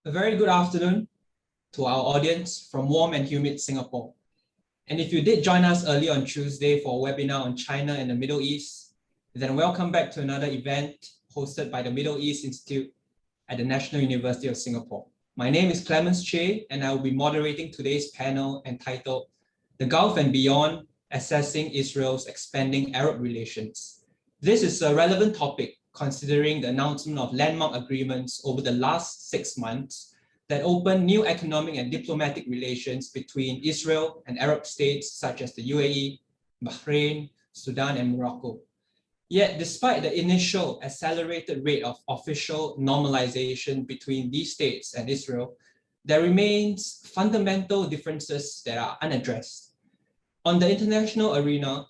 A very good afternoon to our audience from warm and humid Singapore. And if you did join us early on Tuesday for a webinar on China and the Middle East, then welcome back to another event hosted by the Middle East Institute at the National University of Singapore. My name is Clemens Che, and I will be moderating today's panel entitled The Gulf and Beyond, Assessing Israel's Expanding Arab Relations. This is a relevant topic considering the announcement of landmark agreements over the last 6 months that open new economic and diplomatic relations between Israel and Arab states such as the UAE, Bahrain, Sudan and Morocco. Yet, despite the initial accelerated rate of official normalization between these states and Israel, there remains fundamental differences that are unaddressed. On the international arena,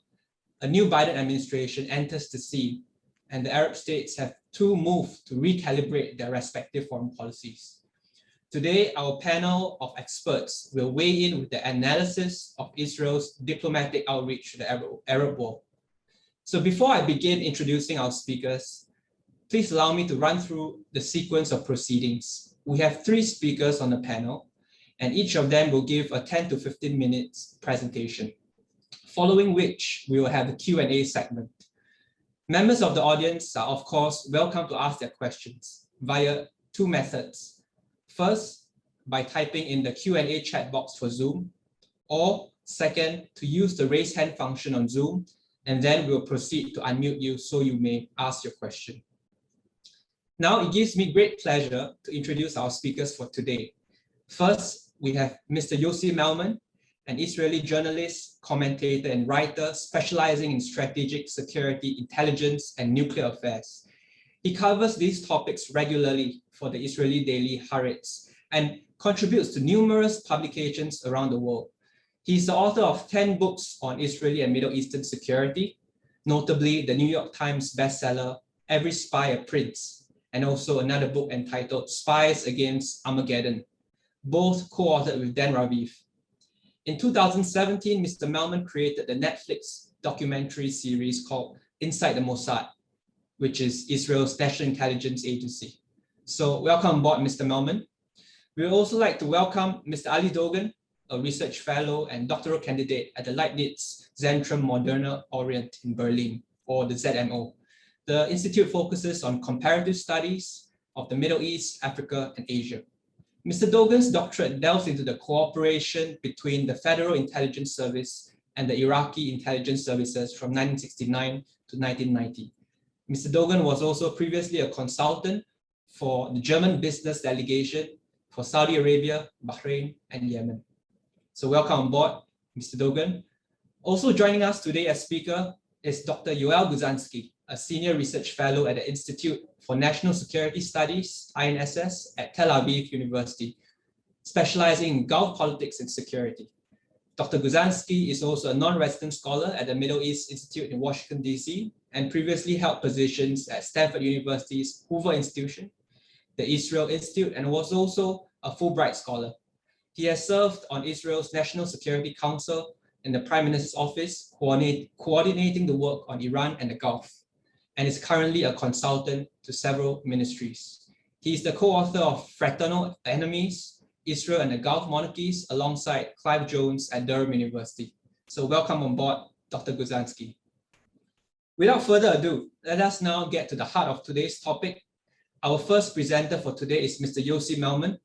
a new Biden administration enters the scene, and the Arab states have to move to recalibrate their respective foreign policies. Today, our panel of experts will weigh in with the analysis of Israel's diplomatic outreach to the Arab world. So before I begin introducing our speakers, please allow me to run through the sequence of proceedings. We have 3 speakers on the panel, and each of them will give a 10 to 15 minutes presentation, following which we will have a Q&A segment. Members of the audience are, of course, welcome to ask their questions via 2 methods. First, by typing in the Q&A chat box for Zoom, or second, to use the raise hand function on Zoom, and then we'll proceed to unmute you so you may ask your question. Now, it gives me great pleasure to introduce our speakers for today. First, we have Mr. Yossi Melman, an Israeli journalist, commentator, and writer specializing in strategic security, intelligence, and nuclear affairs. He covers these topics regularly for the Israeli daily Haaretz and contributes to numerous publications around the world. He's the author of 10 books on Israeli and Middle Eastern security, notably the New York Times bestseller, Every Spy a Prince, and also another book entitled Spies Against Armageddon, both co-authored with Dan Raviv. In 2017, Mr. Melman created the Netflix documentary series called Inside the Mossad, which is Israel's national intelligence agency. So welcome aboard, Mr. Melman. We would also like to welcome Mr. Ali Dogan, a research fellow and doctoral candidate at the Leibniz Zentrum Moderner Orient in Berlin, or the ZMO. The institute focuses on comparative studies of the Middle East, Africa, and Asia. Mr. Dogan's doctorate delves into the cooperation between the Federal Intelligence Service and the Iraqi intelligence services from 1969 to 1990. Mr. Dogan was also previously a consultant for the German business delegation for Saudi Arabia, Bahrain, and Yemen. So welcome on board, Mr. Dogan. Also joining us today as speaker is Dr. Yuan Buzanski, a senior research fellow at the Institute for National Security Studies, INSS, at Tel Aviv University, specializing in Gulf politics and security. Dr. Buzanski is also a non-resident scholar at the Middle East Institute in Washington, D.C., and previously held positions at Stanford University's Hoover Institution, the Israel Institute, and was also a Fulbright scholar. He has served on Israel's National Security Council in the Prime Minister's Office, coordinating the work on Iran and the Gulf, and is currently a consultant to several ministries. He is the co-author of Fraternal Enemies, Israel and the Gulf Monarchies, alongside Clive Jones at Durham University. So welcome on board, Dr. Buzanski. Without further ado, let us now get to the heart of today's topic. Our first presenter for today is Mr. Yossi Melman.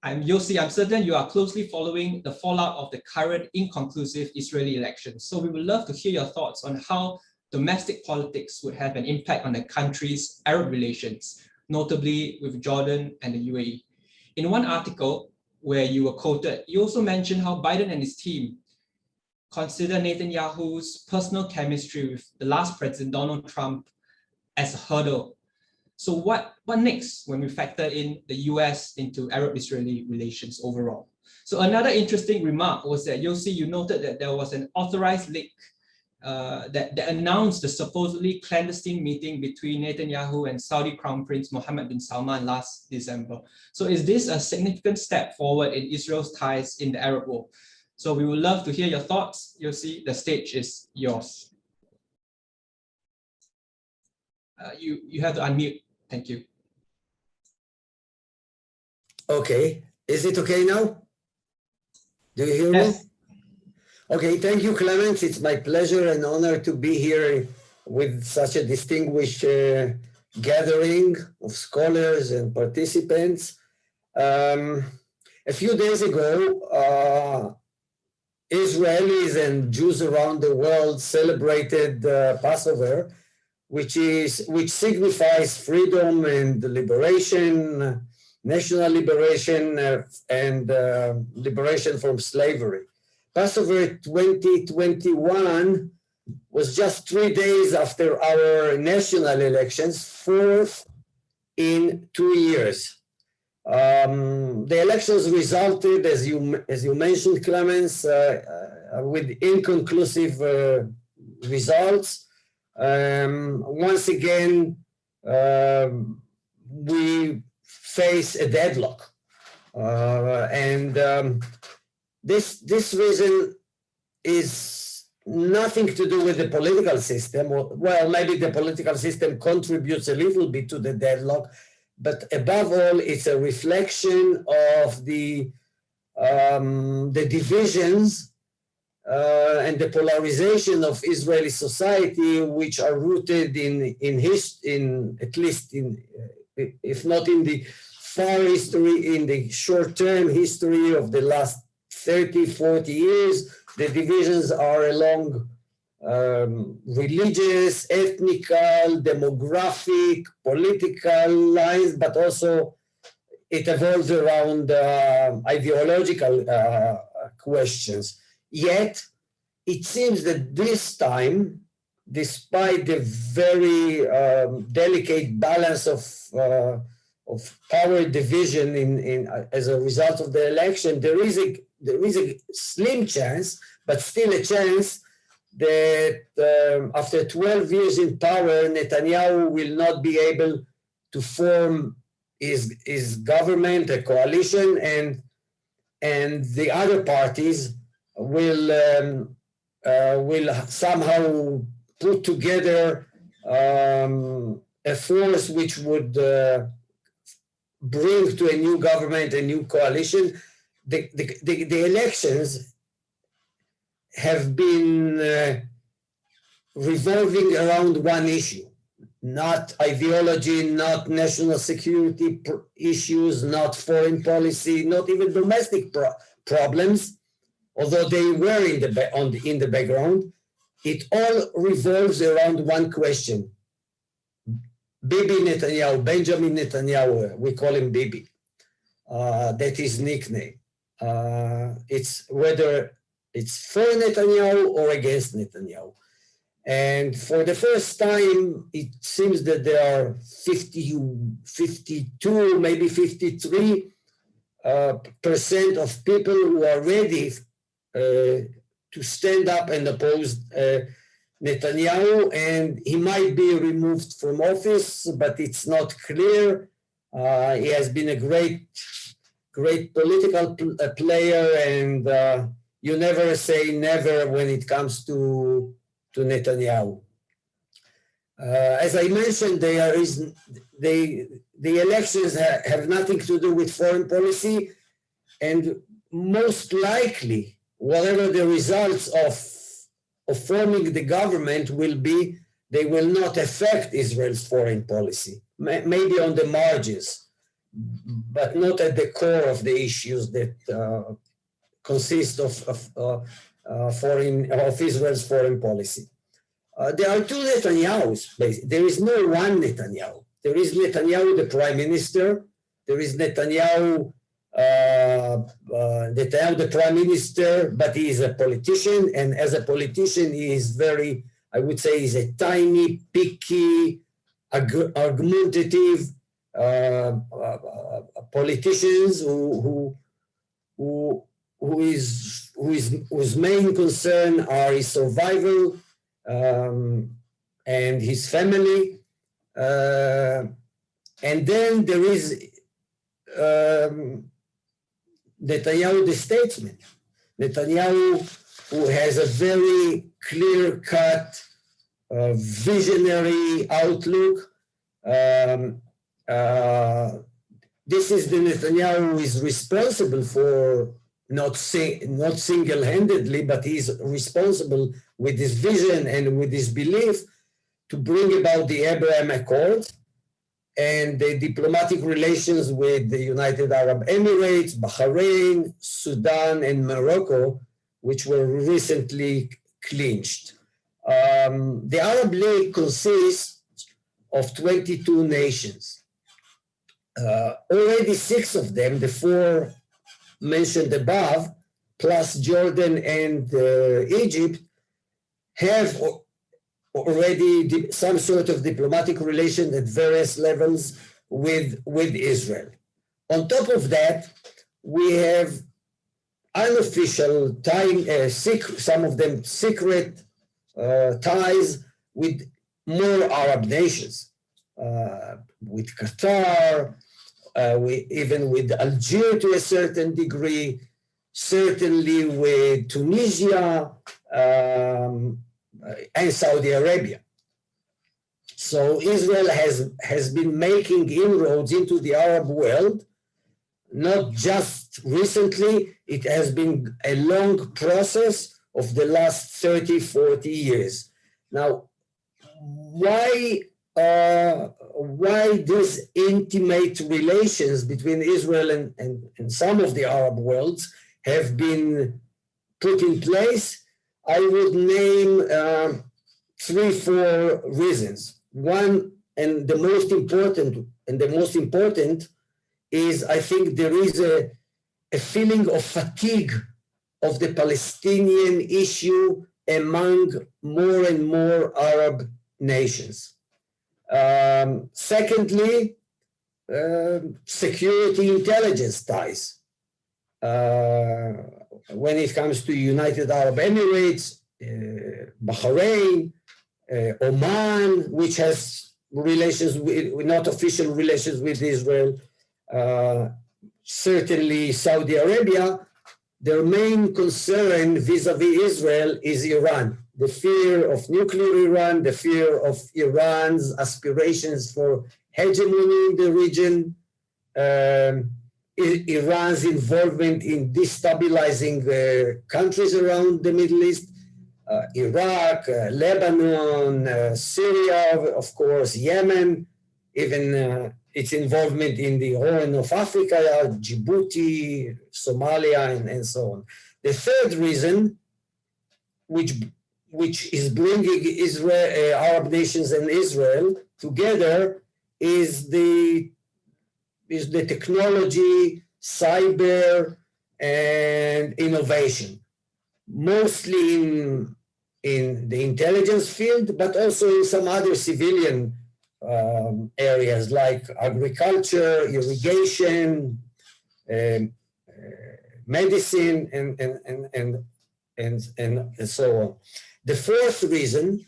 Yossi, I'm certain you are closely following the fallout of the current inconclusive Israeli elections. So we would love to hear your thoughts on how domestic politics would have an impact on the country's Arab relations, notably with Jordan and the UAE. In one article where you were quoted, you also mentioned how Biden and his team consider Netanyahu's personal chemistry with the last president, Donald Trump, as a hurdle. So what next when we factor in the US into Arab-Israeli relations overall? So another interesting remark was that, Yossi, you noted that there was an authorized leak that announced the supposedly clandestine meeting between Netanyahu and Saudi Crown Prince Mohammed bin Salman last December. So is this a significant step forward in Israel's ties in the Arab world? So we would love to hear your thoughts. Yossi, the stage is yours. You have to unmute. Thank you. Okay. Is it okay now? Do you hear Yes. me? Okay, thank you, Clemens. It's my pleasure and honor to be here with such a distinguished gathering of scholars and participants. A few days ago, Israelis and Jews around the world celebrated Passover, which signifies freedom and liberation, national liberation, and liberation from slavery. Passover 2021 was just 3 days after our national elections, fourth in 2 years. The elections resulted, as you mentioned, Clemens, with inconclusive results. Once again, we face a deadlock, and this reason is nothing to do with the political system. Well, maybe the political system contributes a little bit to the deadlock, but above all, it's a reflection of the divisions and the polarization of Israeli society, which are rooted at least if not in the far history, in the short-term history of the last 30, 40 years. The divisions are along religious, ethnical, demographic, political lines, but also it evolves around ideological questions. Yet, it seems that this time, despite the very delicate balance of power division as a result of the election, there is a slim chance, but still a chance, that after 12 years in power, Netanyahu will not be able to form his government, a coalition, and the other parties will somehow put together a force which would bring to a new government, a new coalition. The elections have been revolving around one issue, not ideology, not national security issues, not foreign policy, not even domestic problems, although they were in the background. It all revolves around one question. Bibi Netanyahu, Benjamin Netanyahu, we call him Bibi. That is nickname. It's whether it's for Netanyahu or against Netanyahu. And for the first time, it seems that there are 52, maybe 53% of people who are ready to stand up and oppose Netanyahu, and he might be removed from office, but it's not clear. He has been a great political player, and you never say never when it comes to Netanyahu. As I mentioned, the elections have nothing to do with foreign policy, and most likely, whatever the results of forming the government will be, they will not affect Israel's foreign policy, maybe on the margins, but not at the core of the issues that consist of Israel's foreign policy. There are two Netanyahus. There is no one Netanyahu. There is Netanyahu, the prime minister. There is Netanyahu, the prime minister, but he is a politician. And as a politician, he is very, I would say, he's a tiny, picky, argumentative politicians whose main concern are his survival and his family. And then there is Netanyahu, the statesman. Netanyahu, who has a very clear-cut, this is the Netanyahu who is responsible for, not single-handedly, but he's responsible with his vision and with his belief to bring about the Abraham Accord and the diplomatic relations with the United Arab Emirates, Bahrain, Sudan, and Morocco, which were recently clinched. The Arab League consists of 22 nations. Already 6 of them, the 4 mentioned above, plus Jordan and Egypt, have already some sort of diplomatic relation at various levels with Israel. On top of that, we have unofficial some of them secret ties with more Arab nations, with Qatar, even with Algeria to a certain degree, certainly with Tunisia, and Saudi Arabia. So Israel has been making inroads into the Arab world, not just recently. It has been a long process of the last 30, 40 years. Now, why these intimate relations between Israel and some of the Arab worlds have been put in place? I would name 3, 4 reasons. One, and the most important is, I think there is a feeling of fatigue of the Palestinian issue among more and more Arab nations. Secondly, security intelligence ties. When it comes to United Arab Emirates, Bahrain, Oman, which has relations with, not official relations with Israel, certainly Saudi Arabia, their main concern vis-a-vis Israel is Iran. The fear of nuclear Iran, the fear of Iran's aspirations for hegemony in the region, Iran's involvement in destabilizing countries around the Middle East, Iraq, Lebanon, Syria, of course, Yemen, even its involvement in the Horn of Africa, Djibouti, Somalia, and so on. The third reason, which is bringing Israel, Arab nations and Israel together, is the technology, cyber, and innovation, mostly in the intelligence field, but also in some other civilian areas like agriculture, irrigation, medicine, and so on. The fourth reason,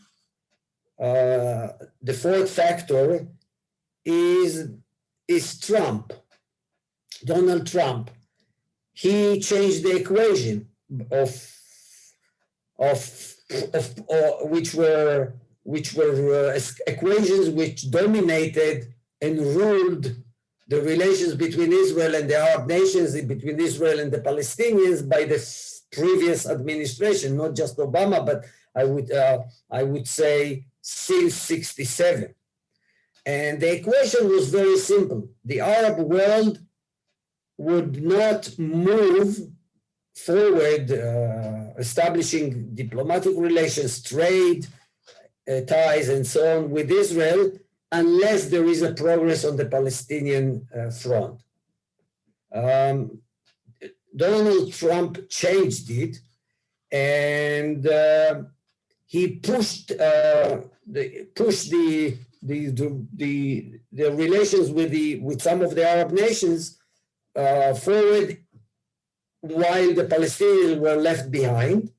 the fourth factor is Trump, Donald Trump. He changed the equation which were equations which dominated and ruled the relations between Israel and the Arab nations, between Israel and the Palestinians by the previous administration, not just Obama, but I would say since '67. And the equation was very simple. The Arab world would not move forward, establishing diplomatic relations, trade ties, and so on with Israel, unless there is a progress on the Palestinian front. Donald Trump changed it, and he pushed the relations with some of the Arab nations forward, while the Palestinians were left behind.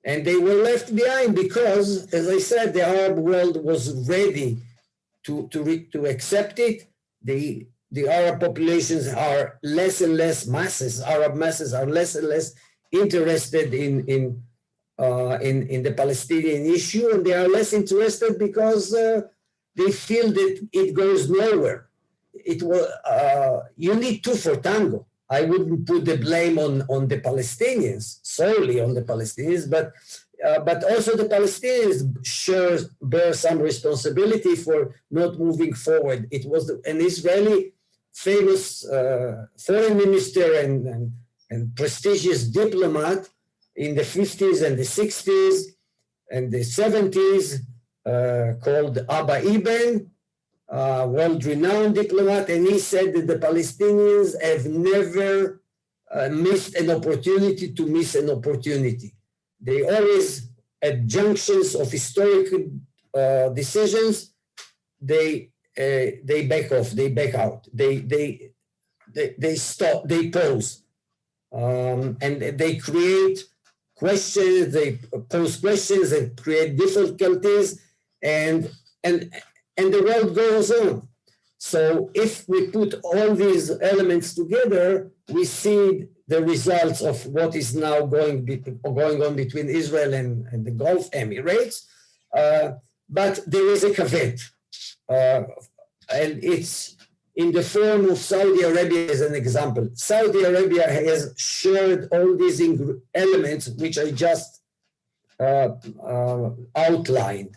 And they were left behind because, as I said, the Arab world was ready to accept it. The Arab populations are less and less masses. Arab masses are less and less interested in the Palestinian issue, and they are less interested because they feel that it goes nowhere. it was, you need two for tango. I wouldn't put the blame on the Palestinians, solely on the Palestinians, but also the Palestinians bear some responsibility for not moving forward. It was an Israeli famous foreign minister and prestigious diplomat in the 50s and the 60s and the 70s called Abba Ibn, world-renowned diplomat, and he said that the Palestinians have never missed an opportunity to miss an opportunity. They always, at junctions of historical decisions, they back off, they back out, they stop, they pause, and they create questions, they pose questions and create difficulties, and the world goes on. So if we put all these elements together, we see the results of what is now going on between Israel and the Gulf Emirates. But there is a caveat, and it's in the form of Saudi Arabia as an example. Saudi Arabia has shared all these elements which I just outlined.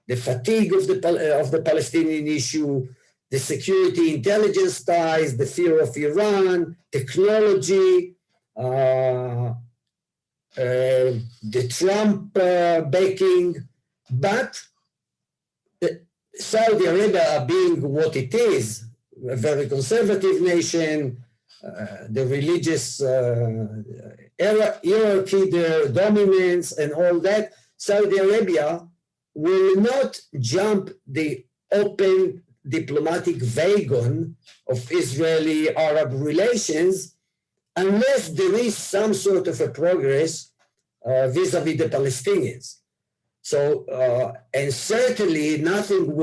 The fatigue of the Palestinian issue, the security intelligence ties, the fear of Iran, technology, the Trump backing, but Saudi Arabia being what it is, a very conservative nation, the religious hierarchy, their dominance and all that, Saudi Arabia will not jump the open diplomatic wagon of Israeli-Arab relations unless there is some sort of a progress vis-a-vis the Palestinians. So, and certainly nothing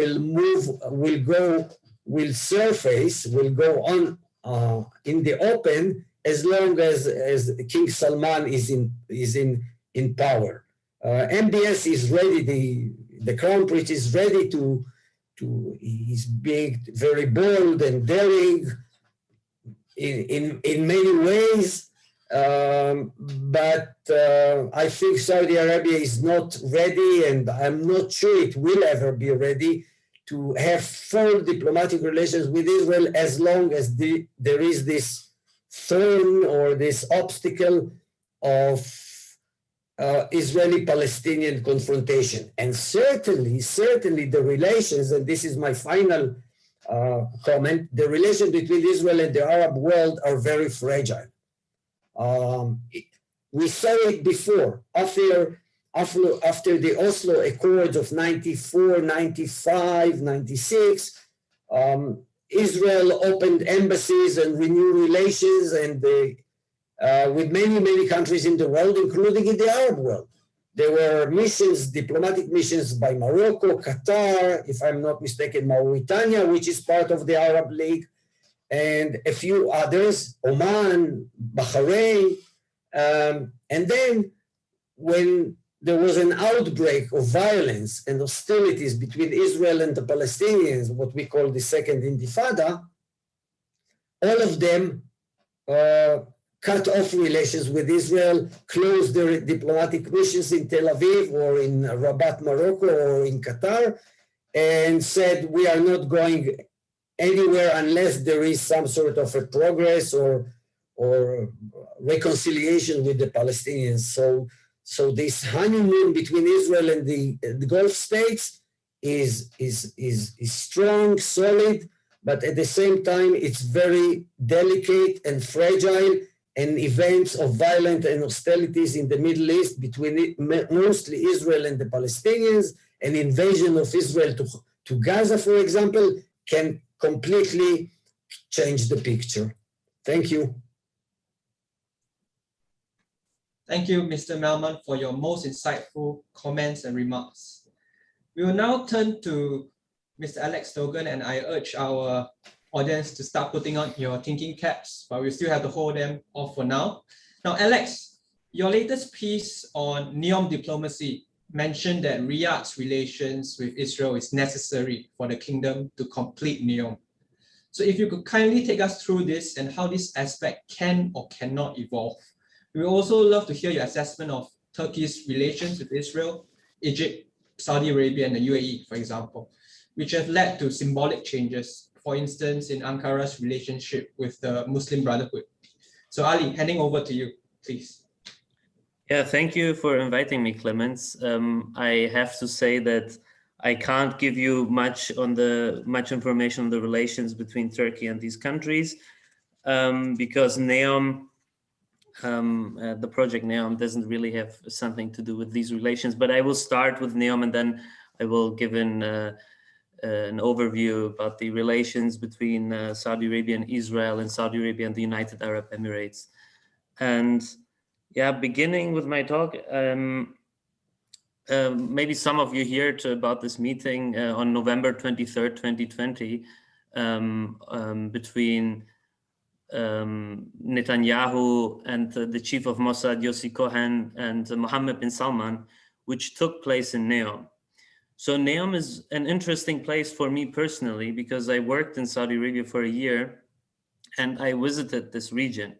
will surface, will go on in the open as long as King Salman is in power. MBS is ready, the Crown Prince is ready he's being very bold and daring in many ways, but I think Saudi Arabia is not ready, and I'm not sure it will ever be ready to have full diplomatic relations with Israel as long as there is this thorn or this obstacle of Israeli-Palestinian confrontation. And certainly the relations, and this is my final comment, the relations between Israel and the Arab world are very fragile. We saw it before, after the Oslo Accords of 94, 95, 96, Israel opened embassies and renewed relations and with many countries in the world, including in the Arab world. There were missions, diplomatic missions by Morocco, Qatar, if I'm not mistaken, Mauritania, which is part of the Arab League, and a few others, Oman, Bahrain. And then when there was an outbreak of violence and hostilities between Israel and the Palestinians, what we call the Second Intifada, all of them cut off relations with Israel, closed their diplomatic missions in Tel Aviv or in Rabat, Morocco, or in Qatar, and said, we are not going anywhere unless there is some sort of a progress or reconciliation with the Palestinians. So this honeymoon between Israel and the Gulf states is strong, solid, but at the same time, it's very delicate and fragile, and events of violence and hostilities in the Middle East between mostly Israel and the Palestinians, an invasion of Israel to Gaza, for example, can completely change the picture. Thank you. Thank you, Mr. Melman, for your most insightful comments and remarks. We will now turn to Mr. Alex Dogan, and I urge our audience to start putting on your thinking caps, but we still have to hold them off for now. Now, Alex, your latest piece on NEOM diplomacy mentioned that Riyadh's relations with Israel is necessary for the kingdom to complete NEOM. So if you could kindly take us through this and how this aspect can or cannot evolve. We would also love to hear your assessment of Turkey's relations with Israel, Egypt, Saudi Arabia, and the UAE, for example, which have led to symbolic changes, for instance, in Ankara's relationship with the Muslim Brotherhood. So Ali, handing over to you, please. Yeah, thank you for inviting me, Clemens. I have to say that I can't give you much information on the relations between Turkey and these countries because NEOM, the project NEOM, doesn't really have something to do with these relations. But I will start with NEOM and then I will give an overview about the relations between Saudi Arabia and Israel, and Saudi Arabia and the United Arab Emirates. And yeah, beginning with my talk, maybe some of you heard about this meeting on November 23rd, 2020, between Netanyahu and the chief of Mossad, Yossi Cohen, and Mohammed bin Salman, which took place in NEOM. So NEOM is an interesting place for me personally because I worked in Saudi Arabia for a year and I visited this region.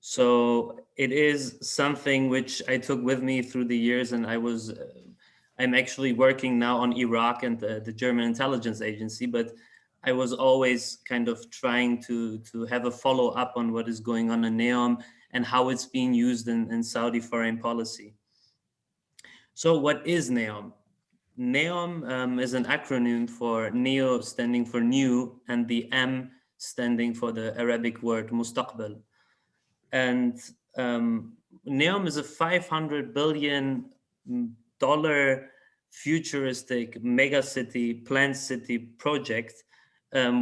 So it is something which I took with me through the years, and I'm actually working now on Iraq and the German intelligence agency, but I was always kind of trying to have a follow up on what is going on in NEOM and how it's being used in Saudi foreign policy. So what is NEOM? NEOM is an acronym for NEO standing for new and the M standing for the Arabic word mustaqbal. And NEOM is a $500 billion futuristic megacity, planned city project,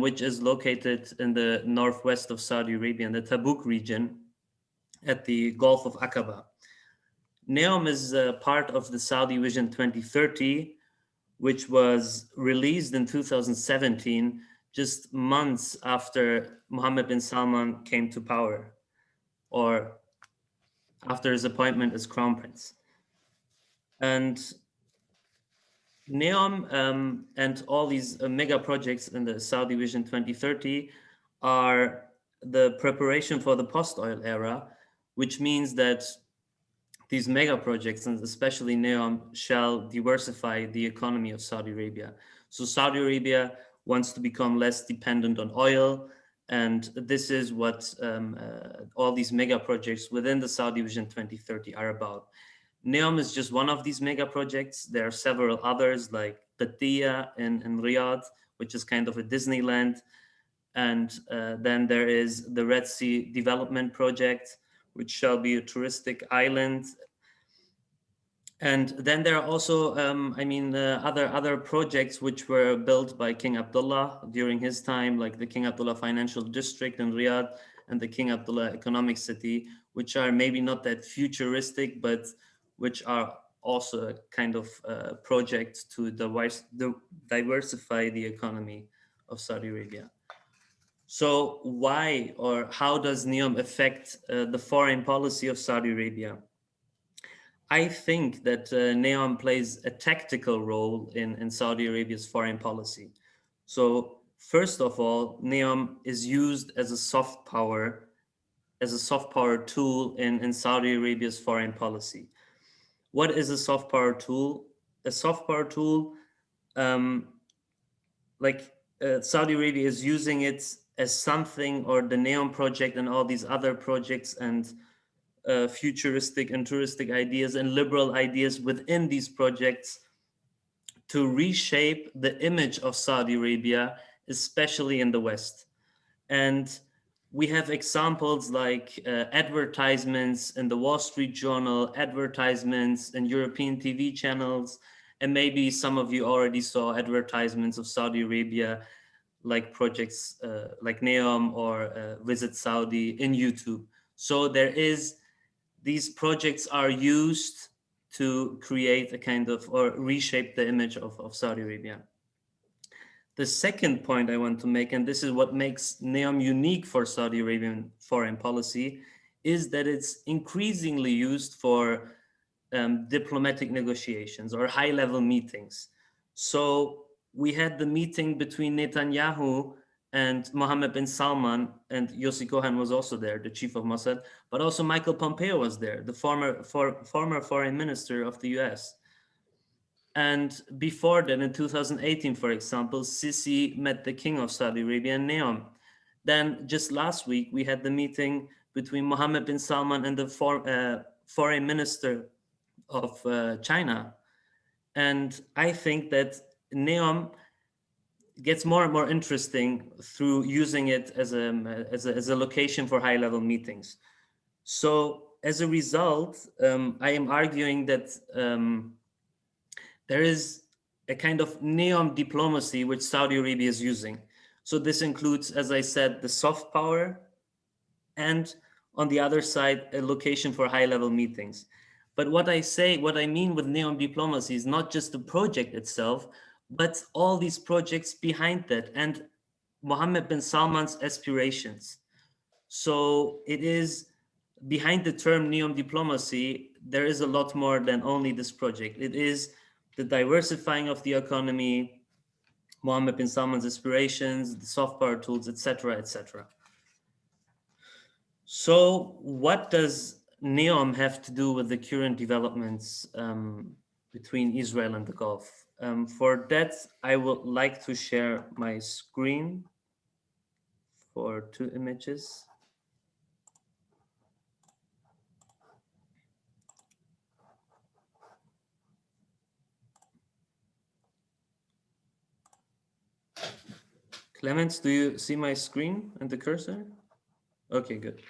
which is located in the northwest of Saudi Arabia, in the Tabuk region at the Gulf of Aqaba. NEOM is part of the Saudi Vision 2030, which was released in 2017, just months after Mohammed bin Salman came to power, or after his appointment as crown prince. And NEOM and all these mega projects in the Saudi Vision 2030 are the preparation for the post-oil era, which means that these mega projects, and especially NEOM, shall diversify the economy of Saudi Arabia. So Saudi Arabia wants to become less dependent on oil, and this is what all these mega projects within the Saudi Vision 2030 are about. NEOM is just one of these mega projects. There are several others like Qatiyya in Riyadh, which is kind of a Disneyland. And then there is the Red Sea Development Project, which shall be a touristic island. And then there are also, other projects which were built by King Abdullah during his time, like the King Abdullah Financial District in Riyadh and the King Abdullah Economic City, which are maybe not that futuristic, but which are also a kind of project to diversify the economy of Saudi Arabia. So why or how does NEOM affect the foreign policy of Saudi Arabia? I think that NEOM plays a tactical role in Saudi Arabia's foreign policy. So first of all, NEOM is used as a soft power tool in Saudi Arabia's foreign policy. What is a soft power tool? A soft power tool, Saudi Arabia is using it as something, or the NEOM project and all these other projects and futuristic and touristic ideas and liberal ideas within these projects to reshape the image of Saudi Arabia, especially in the West. And we have examples like advertisements in the Wall Street Journal, advertisements in European TV channels, and maybe some of you already saw advertisements of Saudi Arabia, like projects like NEOM or Visit Saudi in YouTube. So these projects are used to create a kind of, or reshape the image of Saudi Arabia. The second point I want to make, and this is what makes NEOM unique for Saudi Arabian foreign policy, is that it's increasingly used for diplomatic negotiations or high-level meetings. So we had the meeting between Netanyahu and Mohammed bin Salman, and Yossi Cohen was also there, the chief of Mossad, but also Michael Pompeo was there, the former foreign minister of the US. And before that, in 2018, for example, Sisi met the king of Saudi Arabia, Neom. Then just last week, we had the meeting between Mohammed bin Salman and the foreign minister of China. And I think that Neom gets more and more interesting through using it as a location for high-level meetings. So as a result, I am arguing that there is a kind of Neom diplomacy which Saudi Arabia is using. So this includes, as I said, the soft power, and on the other side, a location for high-level meetings. But what I mean with Neom diplomacy is not just the project itself, but all these projects behind that, and Mohammed bin Salman's aspirations. So it is behind the term Neom diplomacy, there is a lot more than only this project. It is the diversifying of the economy, Mohammed bin Salman's aspirations, the soft power tools, etc., etc. So what does Neom have to do with the current developments between Israel and the Gulf? For that, I would like to share my screen for 2 images. Clemens, do you see my screen and the cursor? Okay, good.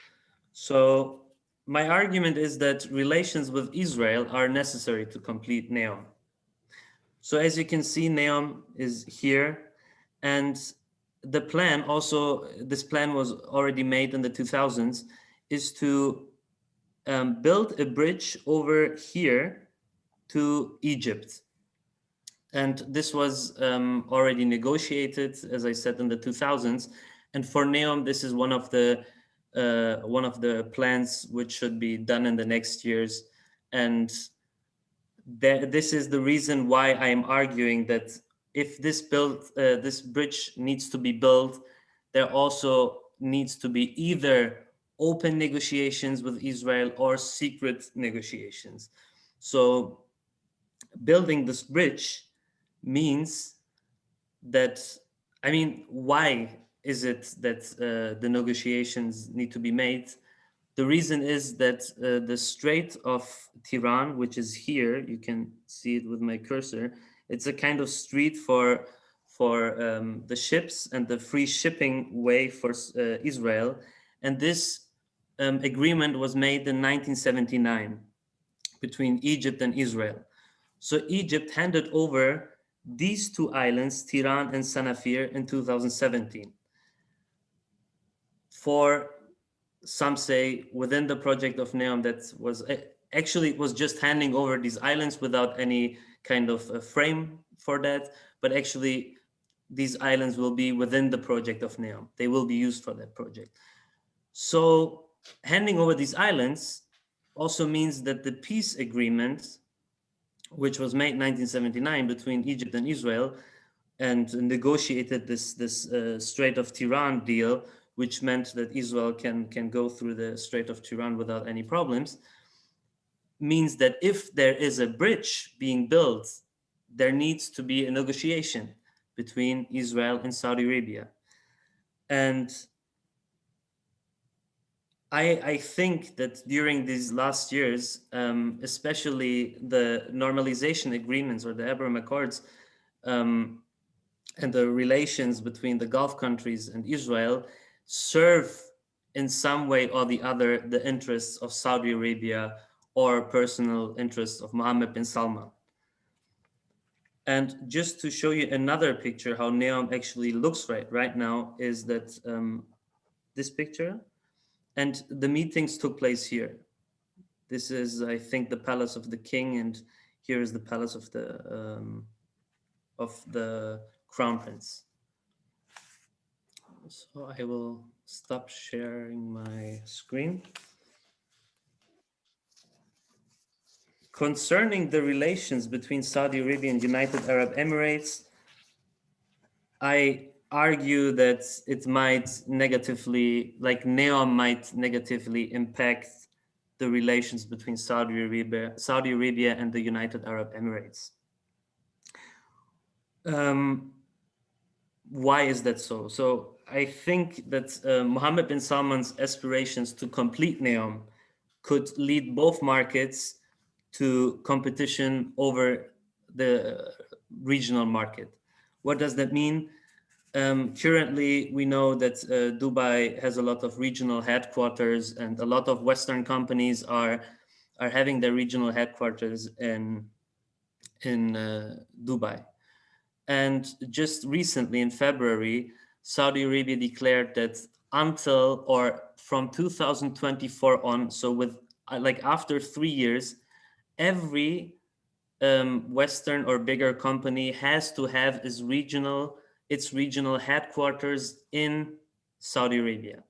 So my argument is that relations with Israel are necessary to complete Neom. So as you can see, Neom is here, and the plan also, this plan was already made in the 2000s, is to build a bridge over here to Egypt. And this was already negotiated, as I said, in the 2000s. And for Neom, this is one of the plans which should be done in the next years. And this is the reason why I am arguing that if this bridge needs to be built, there also needs to be either open negotiations with Israel or secret negotiations. So building this bridge means that, I mean, why is it that the negotiations need to be made? The reason is that the Strait of Tiran, which is here, you can see it with my cursor, it's a kind of street for the ships and the free shipping way for Israel. And this agreement was made in 1979 between Egypt and Israel. So Egypt handed over these 2 islands, Tiran and Sanafir, in 2017. For some say within the project of Neom, that was actually it was just handing over these islands without any kind of frame for that, but actually these islands will be within the project of Neom. They will be used for that project. So handing over these islands also means that the peace agreement, which was made in 1979 between Egypt and Israel, and negotiated this Strait of Tiran deal, which meant that Israel can go through the Strait of Tiran without any problems, means that if there is a bridge being built, there needs to be a negotiation between Israel and Saudi Arabia. And I think that during these last years, especially the normalization agreements or the Abraham Accords, and the relations between the Gulf countries and Israel serve in some way or the other the interests of Saudi Arabia or personal interests of Mohammed bin Salman. And just to show you another picture how Neom actually looks right now is that this picture, and the meetings took place here. This is, I think, the palace of the king, and here is the palace of the crown prince. So I will stop sharing my screen. Concerning the relations between Saudi Arabia and United Arab Emirates, I argue that it might negatively, like NEOM might negatively impact the relations between Saudi Arabia and the United Arab Emirates. Why is that so? So I think that Mohammed bin Salman's aspirations to complete NEOM could lead both markets to competition over the regional market. What does that mean? Currently, we know that Dubai has a lot of regional headquarters, and a lot of Western companies are having their regional headquarters in Dubai. And just recently, in February, Saudi Arabia declared that until or from 2024 on, so with like after 3 years, every Western or bigger company has to have its regional headquarters in Saudi Arabia.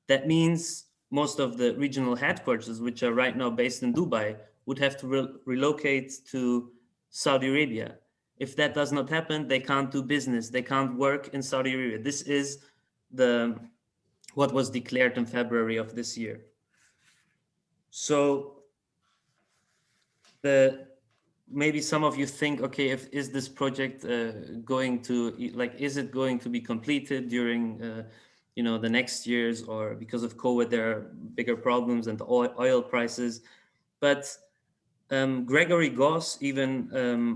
That means most of the regional headquarters, which are right now based in Dubai, would have to relocate to Saudi Arabia. If that does not happen, they can't do business. They can't work in Saudi Arabia. This is what was declared in February of this year. So maybe some of you think, okay, is this project going to, like, is it going to be completed during the next years, or because of COVID there are bigger problems and the oil prices? But Gregory Goss even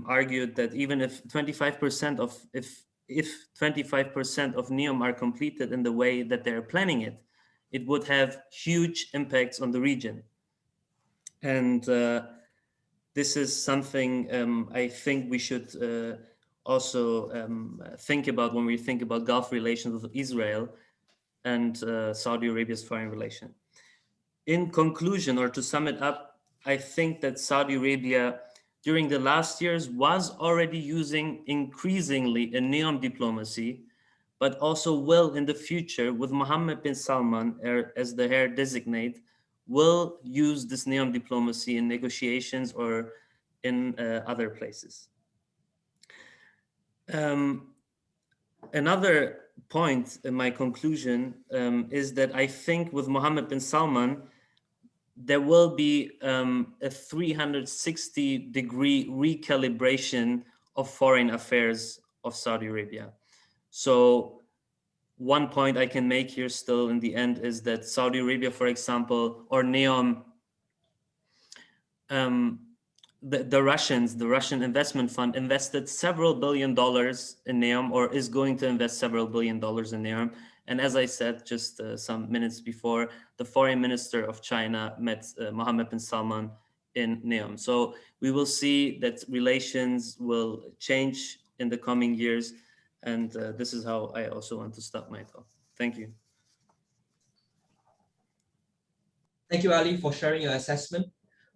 argued that even if 25% of if 25% of NEOM are completed in the way that they're planning it, it would have huge impacts on the region. And this is something I think we should also think about when we think about Gulf relations with Israel and Saudi Arabia's foreign relation. In conclusion, or to sum it up, I think that Saudi Arabia during the last years was already using increasingly a NEOM diplomacy, but also will in the future, with Mohammed bin Salman as the heir designate, will use this NEOM diplomacy in negotiations or in other places. Another point in my conclusion is that I think with Mohammed bin Salman, there will be a 360-degree recalibration of foreign affairs of Saudi Arabia. So one point I can make here still in the end is that Saudi Arabia, for example, or NEOM, the Russian investment fund invested several $1 billion in NEOM, or is going to invest several $1 billion in NEOM. And as I said just some minutes before, the foreign minister of China met Mohammed bin Salman in NEOM. So we will see that relations will change in the coming years. And this is how I also want to stop my talk. Thank you. Thank you, Ali, for sharing your assessment.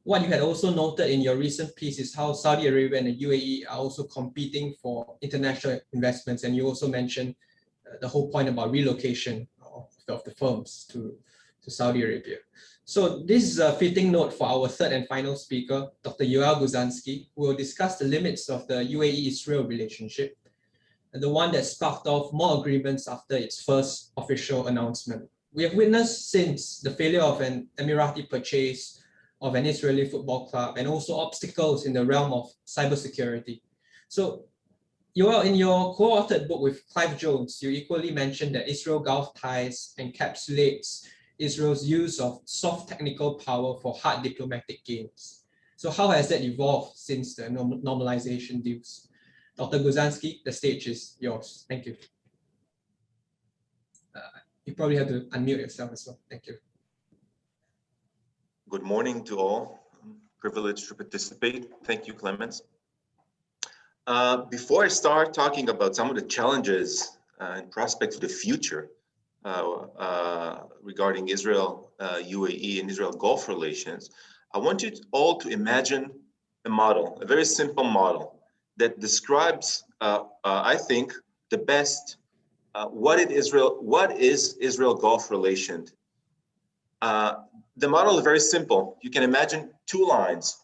What you had also noted in your recent piece is how Saudi Arabia and the UAE are also competing for international investments. And you also mentioned the whole point about relocation of the firms to Saudi Arabia. So this is a fitting note for our third and final speaker, Dr. Yuan Buzanski, who will discuss the limits of the UAE-Israel relationship, and the one that sparked off more agreements after its first official announcement. We have witnessed since the failure of an Emirati purchase of an Israeli football club, and also obstacles in the realm of cybersecurity. So Yoel, in your co-authored book with Clive Jones, you equally mentioned that Israel-Gulf ties encapsulates Israel's use of soft technical power for hard diplomatic gains. So how has that evolved since the normalization deals? Dr. Buzanski, the stage is yours. Thank you. You probably have to unmute yourself as well. Thank you. Good morning to all. I'm privileged to participate. Thank you, Clemens. Before I start talking about some of the challenges and prospects for the future regarding Israel, UAE, and Israel-Gulf relations, I want you all to imagine a model, a very simple model that describes, I think, the best what is Israel-Gulf relation. The model is very simple. You can imagine two lines.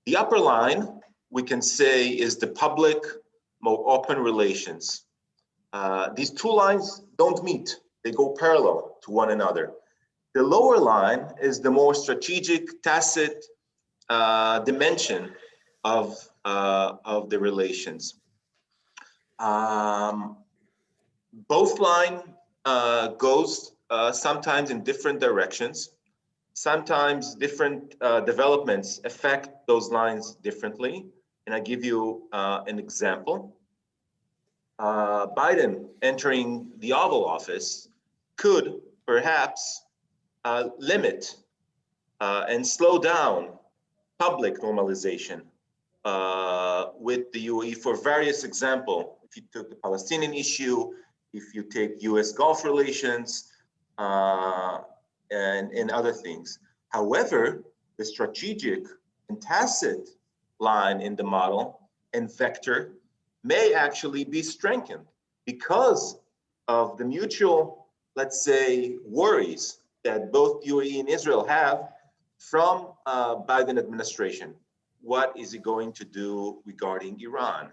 The upper line, we can say, is the public, more open relations. These two lines don't meet. They go parallel to one another. The lower line is the more strategic, tacit dimension of the relations. Both line goes sometimes in different directions. Sometimes different developments affect those lines differently. And I give you an example. Biden entering the Oval Office could perhaps limit and slow down public normalization with the UAE for various examples. If you took the Palestinian issue, if you take US Gulf relations, and other things. However, the strategic and tacit line in the model and vector may actually be strengthened because of the mutual, let's say, worries that both UAE and Israel have from Biden administration. What is he going to do regarding Iran?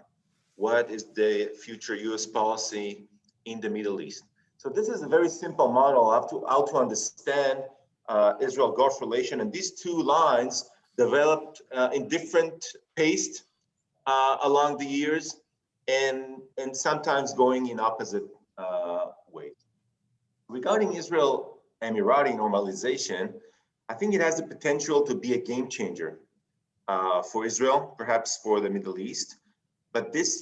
What is the future US policy in the Middle East? So this is a very simple model how to understand Israel-Gulf relation. And these two lines developed in different pace along the years and sometimes going in opposite ways. Regarding Israel-Emirati normalization, I think it has the potential to be a game changer for Israel, perhaps for the Middle East, but this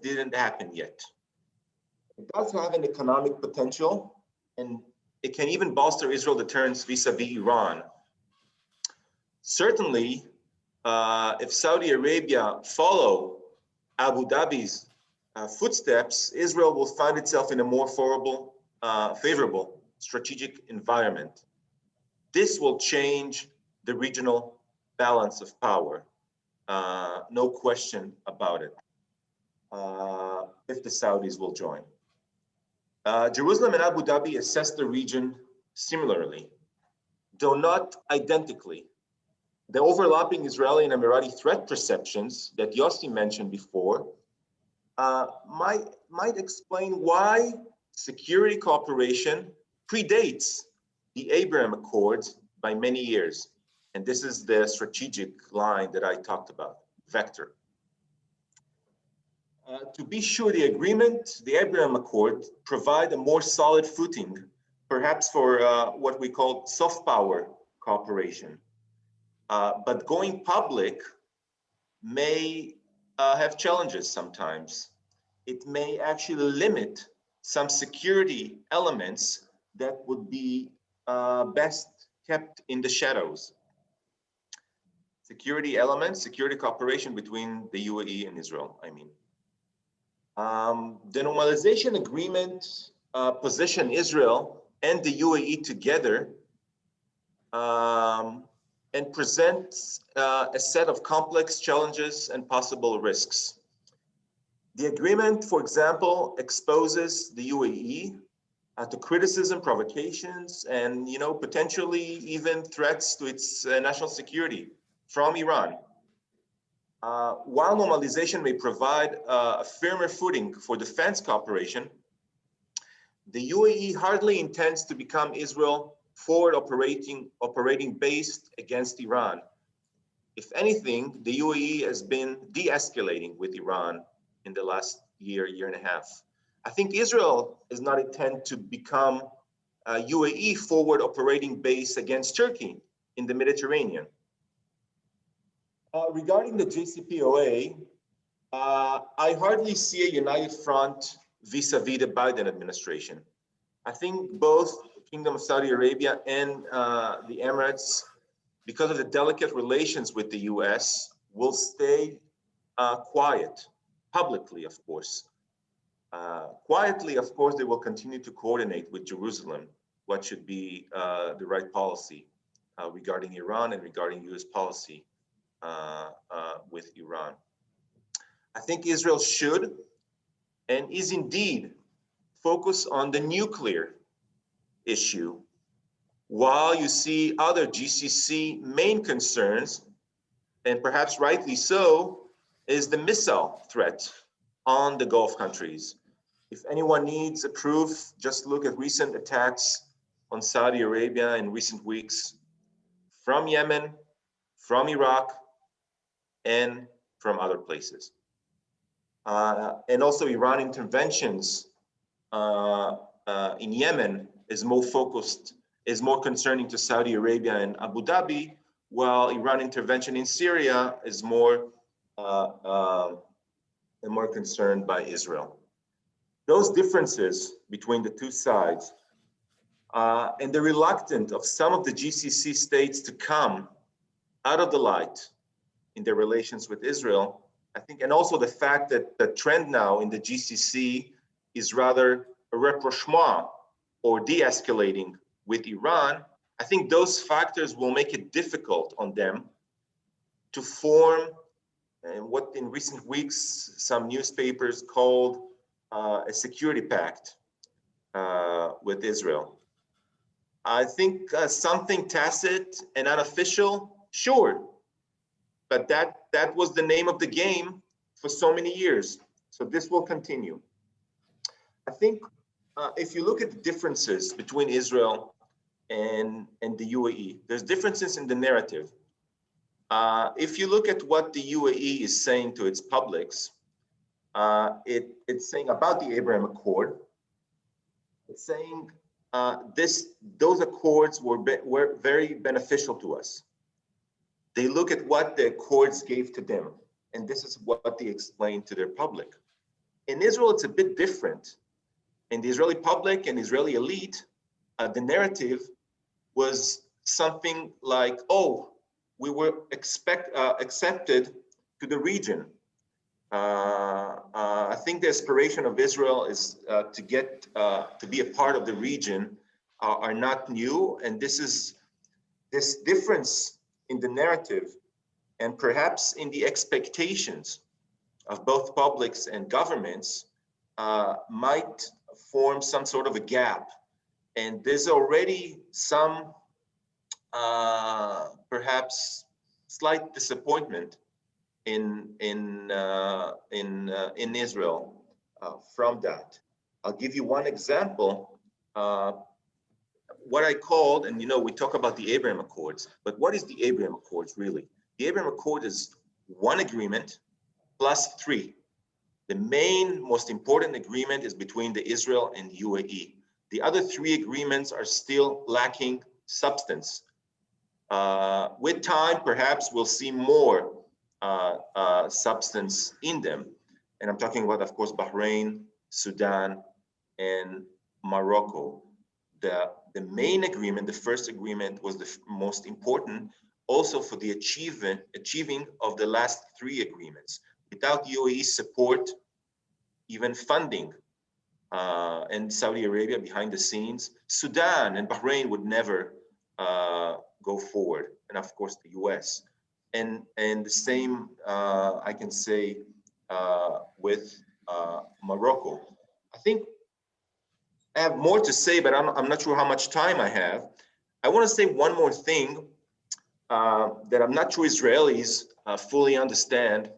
didn't happen yet. It does have an economic potential, and it can even bolster Israel deterrence vis-a-vis Iran. Certainly, if Saudi Arabia follow Abu Dhabi's footsteps, Israel will find itself in a more favorable strategic environment. This will change the regional balance of power, no question about it, if the Saudis will join. Jerusalem and Abu Dhabi assess the region similarly, though not identically. The overlapping Israeli and Emirati threat perceptions that Yossi mentioned before might explain why security cooperation predates the Abraham Accords by many years. And this is the strategic line that I talked about, vector. To be sure, the agreement, the Abraham Accord, provide a more solid footing, perhaps for what we call soft power cooperation. But going public may have challenges sometimes. It may actually limit some security elements that would be best kept in the shadows. Security elements, security cooperation between the UAE and Israel, I mean. The normalization agreement position Israel and the UAE together and presents a set of complex challenges and possible risks. The agreement, for example, exposes the UAE to criticism, provocations, and potentially even threats to its national security from Iran. While normalization may provide a firmer footing for defense cooperation, the UAE hardly intends to become Israel forward operating based against Iran. If anything, the UAE has been de-escalating with Iran in the last year and a half. I think Israel does not intend to become a UAE forward operating base against Turkey in the Mediterranean. Regarding the JCPOA, I hardly see a united front vis-a-vis the Biden administration. I think both the Kingdom of Saudi Arabia and the Emirates, because of the delicate relations with the US, will stay quiet, publicly, of course. Quietly, of course, they will continue to coordinate with Jerusalem what should be the right policy regarding Iran and regarding US policy with Iran. I think Israel should and is indeed focus on the nuclear issue, while you see other GCC main concerns, and perhaps rightly so, is the missile threat on the Gulf countries. If anyone needs a proof, just look at recent attacks on Saudi Arabia in recent weeks from Yemen, from Iraq, and from other places. And also Iran interventions in Yemen is more concerning to Saudi Arabia and Abu Dhabi, while Iran intervention in Syria is more concerned by Israel. Those differences between the two sides and the reluctance of some of the GCC states to come out of the light in their relations with Israel, I think, and also the fact that the trend now in the GCC is rather a rapprochement or de-escalating with Iran, I think those factors will make it difficult on them to form what in recent weeks some newspapers called a security pact with Israel. I think something tacit and unofficial, sure, but that was the name of the game for so many years. So this will continue. I think if you look at the differences between Israel and the UAE, there's differences in the narrative. If you look at what the UAE is saying to its publics, it's saying about the Abraham Accord, it's saying those accords were very beneficial to us. They look at what the accords gave to them, and this is what they explain to their public. In Israel, it's a bit different. In the Israeli public and Israeli elite, the narrative was something like, oh, we were accepted to the region. I think the aspiration of Israel is to get to be a part of the region are not new, and this difference in the narrative and perhaps in the expectations of both publics and governments might form some sort of a gap. And there's already some perhaps slight disappointment in Israel from that. I'll give you one example. What I called, and we talk about the Abraham Accords, but what is the Abraham Accords really? The Abraham Accord is one agreement plus three. The main, most important agreement is between the Israel and UAE. The other three agreements are still lacking substance. With time, perhaps we'll see more substance in them. And I'm talking about, of course, Bahrain, Sudan, and Morocco. The main agreement, the first agreement, was the most important, also for the achieving of the last three agreements. Without UAE support, even funding, and Saudi Arabia behind the scenes, Sudan and Bahrain would never go forward, and of course the US. And the same I can say with Morocco. I think I have more to say, but I'm not sure how much time I have. I want to say one more thing that I'm not sure Israelis fully understand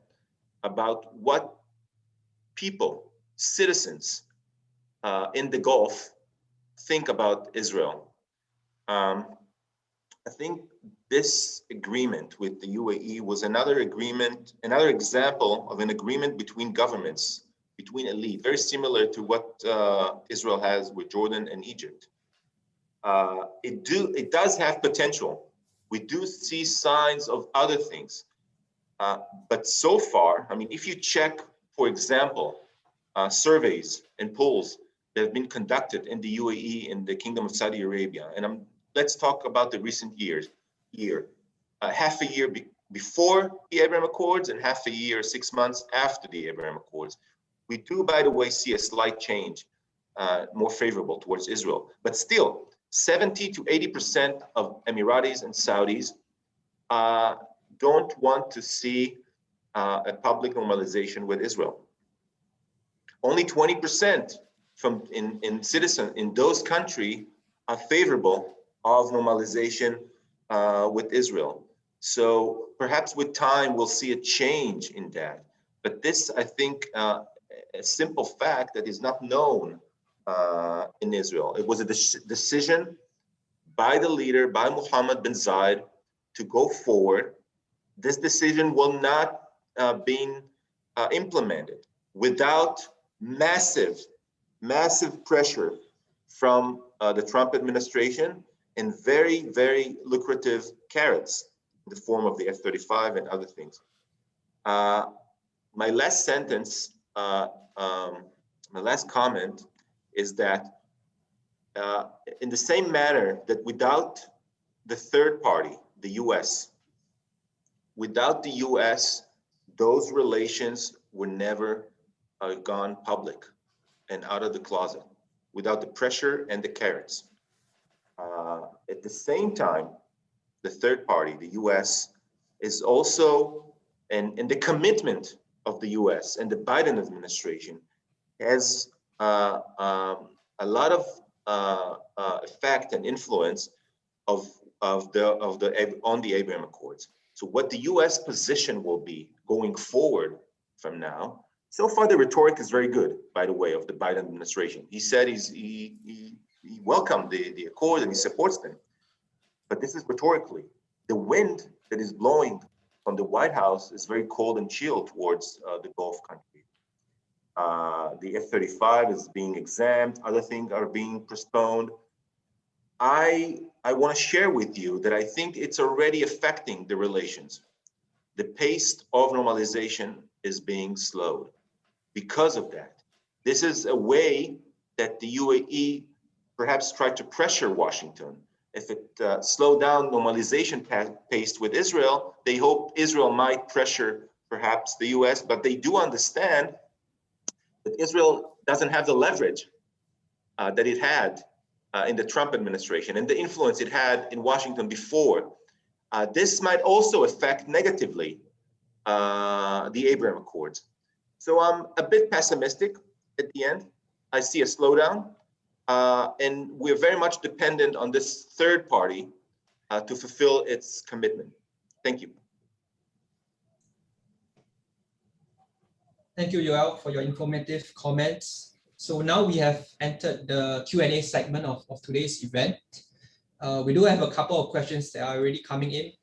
about what people, citizens in the Gulf think about Israel. I think this agreement with the UAE was another example of an agreement between governments, between elite, very similar to what Israel has with Jordan and Egypt. It does have potential. We do see signs of other things. But so far, I mean, if you check, for example, surveys and polls that have been conducted in the UAE and the Kingdom of Saudi Arabia, and let's talk about the recent year, half a year before the Abraham Accords and half a year, 6 months after the Abraham Accords. We do, by the way, see a slight change, more favorable towards Israel. But still, 70 to 80% of Emiratis and Saudis don't want to see a public normalization with Israel. Only 20% in citizens in those countries are favorable of normalization with Israel. So perhaps with time we'll see a change in that. But this, I think, a simple fact that is not known in Israel. It was a decision by the leader, by Mohammed bin Zayed, to go forward. This decision will not be implemented without massive pressure from the Trump administration and very, very lucrative carrots in the form of the F-35 and other things. My last sentence, my last comment is that in the same manner that without the third party, the US, without the US, those relations were never gone public and out of the closet, without the pressure and the carrots. At the same time, the third party, the US, is also, and the commitment of the US and the Biden administration has a lot of effect and influence on the Abraham Accords. So what the US position will be going forward from now, so far the rhetoric is very good, by the way, of the Biden administration. He said he welcomed the accord and he supports them. But this is rhetorically. The wind that is blowing from the White House is very cold and chill towards the Gulf countries. The F-35 is being exempt, other things are being postponed. I want to share with you that I think it's already affecting the relations. The pace of normalization is being slowed because of that. This is a way that the UAE perhaps tried to pressure Washington. If it slowed down normalization pace with Israel, they hope Israel might pressure perhaps the US, but they do understand that Israel doesn't have the leverage that it had in the Trump administration and the influence it had in Washington before. This might also affect negatively the Abraham Accords. So I'm a bit pessimistic at the end. I see a slowdown, and we're very much dependent on this third party to fulfill its commitment. Thank you. Thank you, Yoel, for your informative comments. So now we have entered the Q&A segment of today's event. We do have a couple of questions that are already coming in,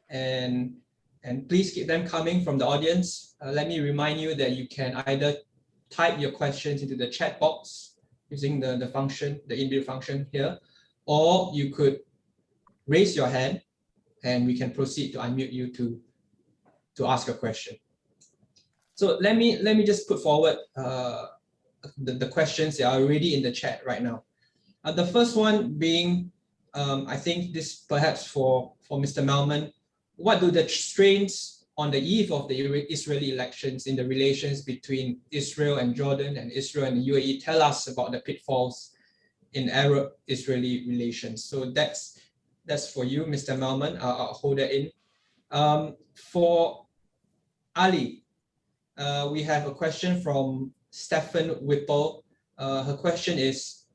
and please keep them coming from the audience. Let me remind you that you can either type your questions into the chat box using the function, the inbuilt function here, or you could raise your hand and we can proceed to unmute you to ask a question. So let me just put forward the questions that are already in the chat right now. The first one being, I think this perhaps for Mr. Melman, what do the strains on the eve of the Israeli elections in the relations between Israel and Jordan and Israel and the UAE tell us about the pitfalls in Arab-Israeli relations? So that's for you, Mr. Melman. I'll hold that in. For Ali, we have a question from Stefan Whipple. Her question is,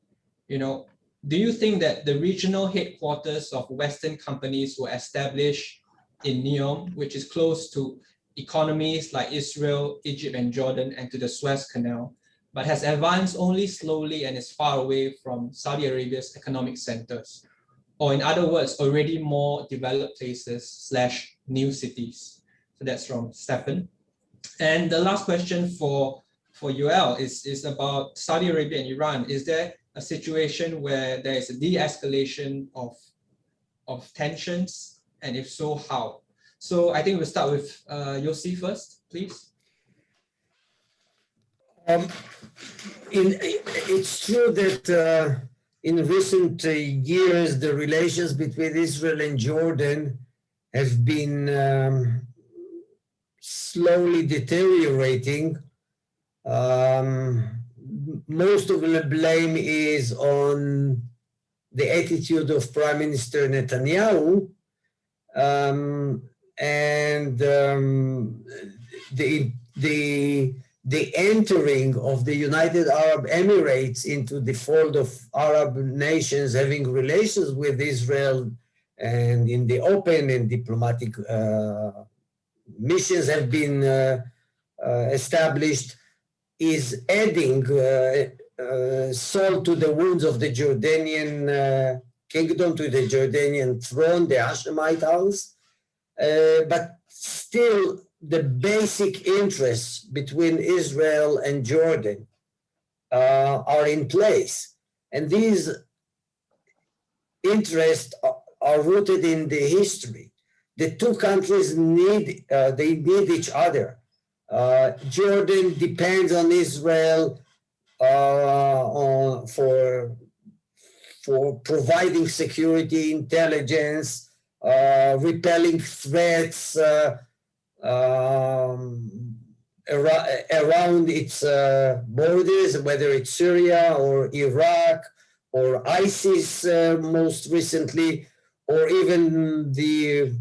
do you think that the regional headquarters of Western companies were established in Neom, which is close to economies like Israel, Egypt, and Jordan, and to the Suez Canal, but has advanced only slowly and is far away from Saudi Arabia's economic centers? Or in other words, already more developed places / new cities? So that's from Stefan. And the last question for Yoel is about Saudi Arabia and Iran. Is there a situation where there is a de-escalation of tensions? And if so, how? So I think we'll start with Yossi first, please. It's true that in recent years, the relations between Israel and Jordan have been slowly deteriorating. Most of the blame is on the attitude of Prime Minister Netanyahu, and the entering of the United Arab Emirates into the fold of Arab nations having relations with Israel, and in the open and diplomatic missions have been established, is adding salt to the wounds of the Jordanian kingdom, to the Jordanian throne, the Hashemite house. But still, the basic interests between Israel and Jordan are in place. And these interests are rooted in the history. The two countries need each other. Jordan depends on Israel for providing security, intelligence, repelling threats around its borders, whether it's Syria or Iraq or ISIS most recently, or even the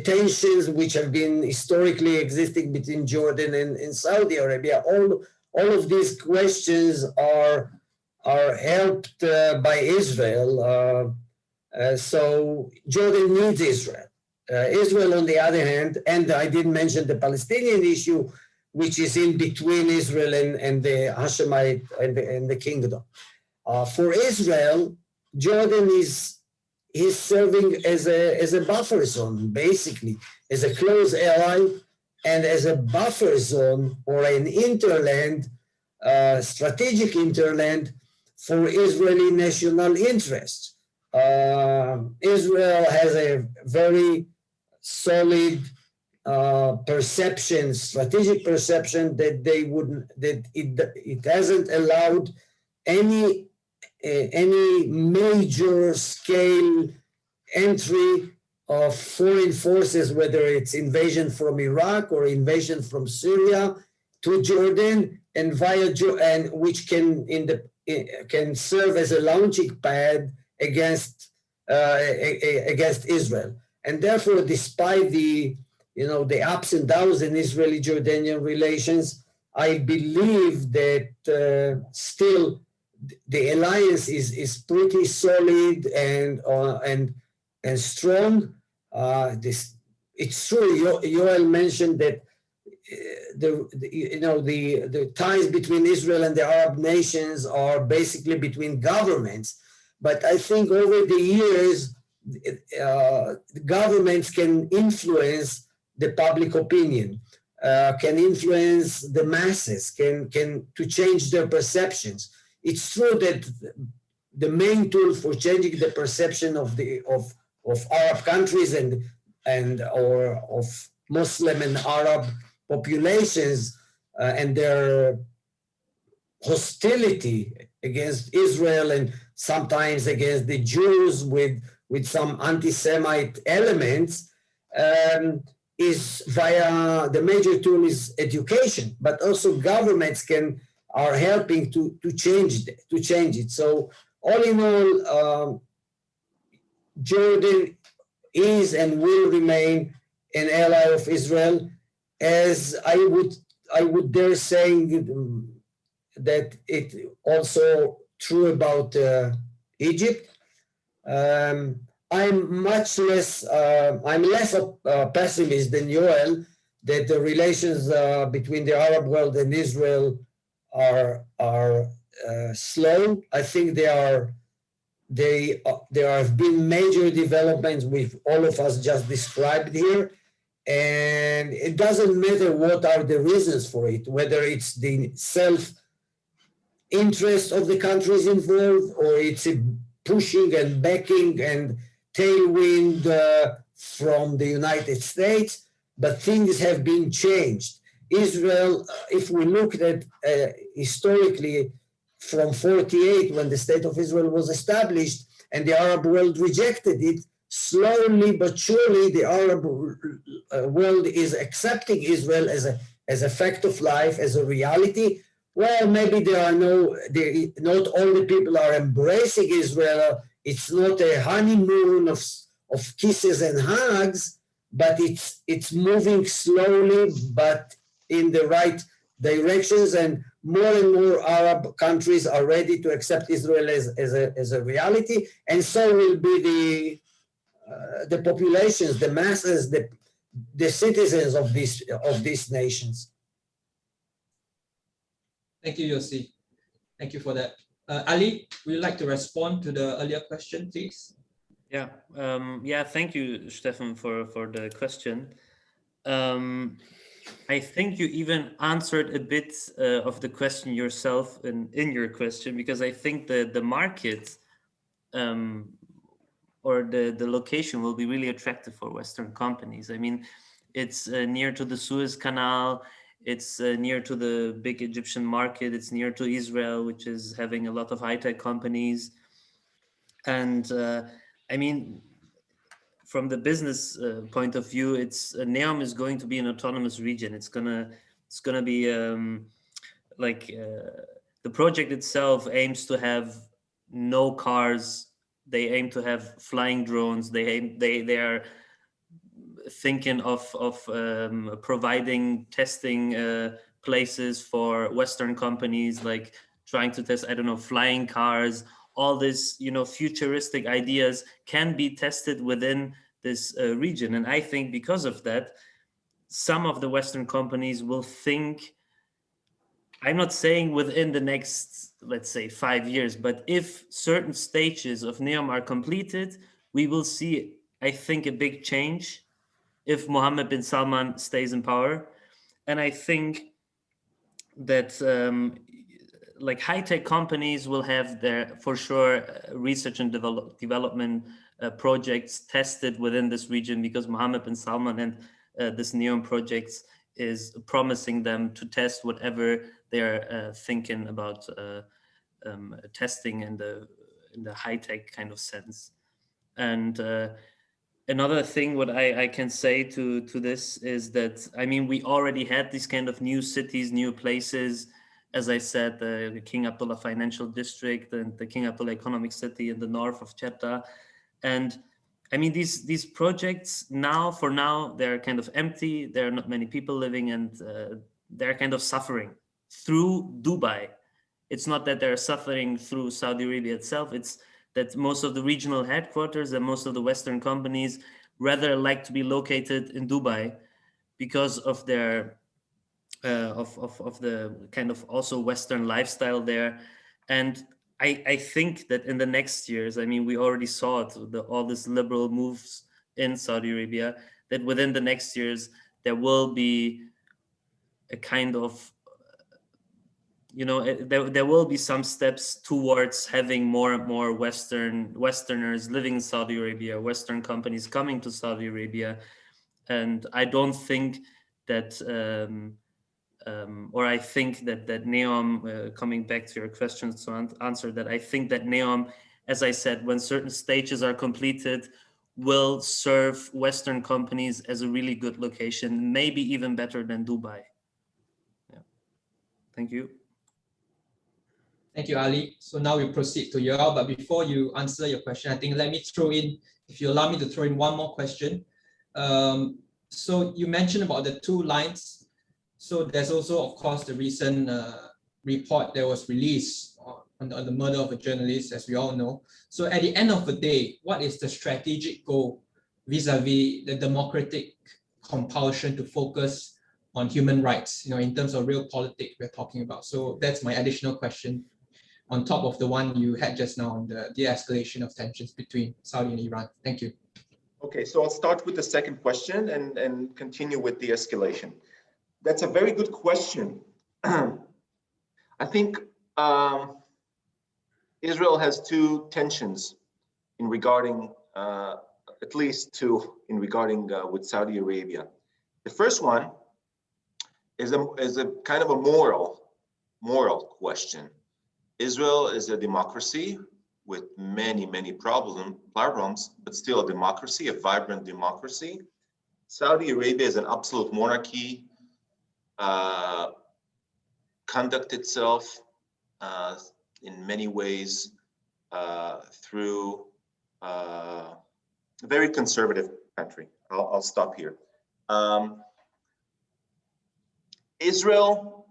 tensions which have been historically existing between Jordan and Saudi Arabia. All of these questions are helped by Israel. So Jordan needs Israel. Israel, on the other hand, and I didn't mention the Palestinian issue, which is in between Israel and the Hashemite and the kingdom. For Israel, Jordan is serving as a buffer zone, basically, as a close ally and as a buffer zone or an interland, strategic interland for Israeli national interests. Israel has a very solid perception, strategic perception that it hasn't allowed any major scale entry of foreign forces, whether it's invasion from Iraq or invasion from Syria to Jordan, and which can serve as a launching pad against Israel. And therefore, despite the ups and downs in Israeli-Jordanian relations, I believe that still the alliance is pretty solid and strong. It's true. Yoel mentioned that the ties between Israel and the Arab nations are basically between governments. But I think over the years, the governments can influence the public opinion, can influence the masses, can to change their perceptions. It's true that the main tool for changing the perception of Arab countries or of Muslim and Arab populations and their hostility against Israel and sometimes against the Jews with some anti-Semite elements is via the major tool is education, but also governments are helping to change it. So all in all, Jordan is and will remain an ally of Israel, as I would dare saying that it also true about Egypt. I'm less a pessimist than Yoel that the relations between the Arab world and Israel are slow. I think there have been major developments with all of us just described here, and it doesn't matter what are the reasons for it, whether it's the self-interest of the countries involved or it's a pushing and backing and tailwind from the United States, but things have been changed. Israel, if we looked at historically from 1948, when the State of Israel was established and the Arab world rejected it, slowly but surely the Arab world is accepting Israel as a fact of life, as a reality. Well, maybe not all the people are embracing Israel. It's not a honeymoon of kisses and hugs, but it's moving slowly, but in the right directions, and more Arab countries are ready to accept Israel as a reality, and so will be the populations, the masses, the citizens of these nations. Thank you, Yossi. Thank you for that. Ali, would you like to respond to the earlier question, please? Yeah, thank you, Stefan, for the question. I think you even answered a bit of the question yourself in your question, because I think the market or the location will be really attractive for Western companies. I mean, it's near to the Suez Canal, it's near to the big Egyptian market, it's near to Israel, which is having a lot of high-tech companies. And I mean, from the business point of view, it's NEOM is going to be an autonomous region. It's gonna be the project itself aims to have no cars. They aim to have flying drones. They are thinking of providing testing places for Western companies, like trying to test, I don't know, flying cars. All this, futuristic ideas can be tested within this region. And I think because of that, some of the Western companies will think, I'm not saying within the next, let's say, 5 years, but if certain stages of NEOM are completed, we will see, I think, a big change if Mohammed bin Salman stays in power. And I think that high-tech companies will have their, for sure, research and development projects tested within this region, because Mohammed bin Salman and this NEOM projects is promising them to test whatever they're thinking about testing in the high-tech kind of sense. And another thing what I can say to this is that, I mean, we already had these kind of new cities, new places. As I said, the King Abdullah Financial District and the King Abdullah Economic City in the north of Jeddah. And I mean, these projects now, for now, they're kind of empty. There are not many people living, and they're kind of suffering through Dubai. It's not that they're suffering through Saudi Arabia itself. It's that most of the regional headquarters and most of the Western companies rather like to be located in Dubai because of their of the kind of also Western lifestyle there. And I think that in the next years, I mean, we already saw it, all these liberal moves in Saudi Arabia, that within the next years, there will be a kind of, there will be some steps towards having more and more Westerners living in Saudi Arabia, Western companies coming to Saudi Arabia. And I don't think that, or I think that NEOM, coming back to your questions to answer that, I think that NEOM, as I said, when certain stages are completed, will serve Western companies as a really good location, maybe even better than Dubai. Yeah. Thank you. Thank you, Ali. So now we proceed to Yoel, but before you answer your question, I think let me throw in, if you allow me to throw in one more question. So you mentioned about the 2 lines. So there's also, of course, the recent report that was released on the murder of a journalist, as we all know. So at the end of the day, what is the strategic goal vis-a-vis the democratic compulsion to focus on human rights, in terms of real politics we're talking about? So that's my additional question on top of the one you had just now on the de-escalation of tensions between Saudi and Iran. Thank you. Okay, so I'll start with the second question and continue with de-escalation. That's a very good question. I think Israel has 2 tensions in regarding, at least 2 in regarding with Saudi Arabia. The first one is a kind of a moral question. Israel is a democracy with many, many problems, but still a democracy, a vibrant democracy. Saudi Arabia is an absolute monarchy, conduct itself in many ways through a very conservative country. I'll stop here. Israel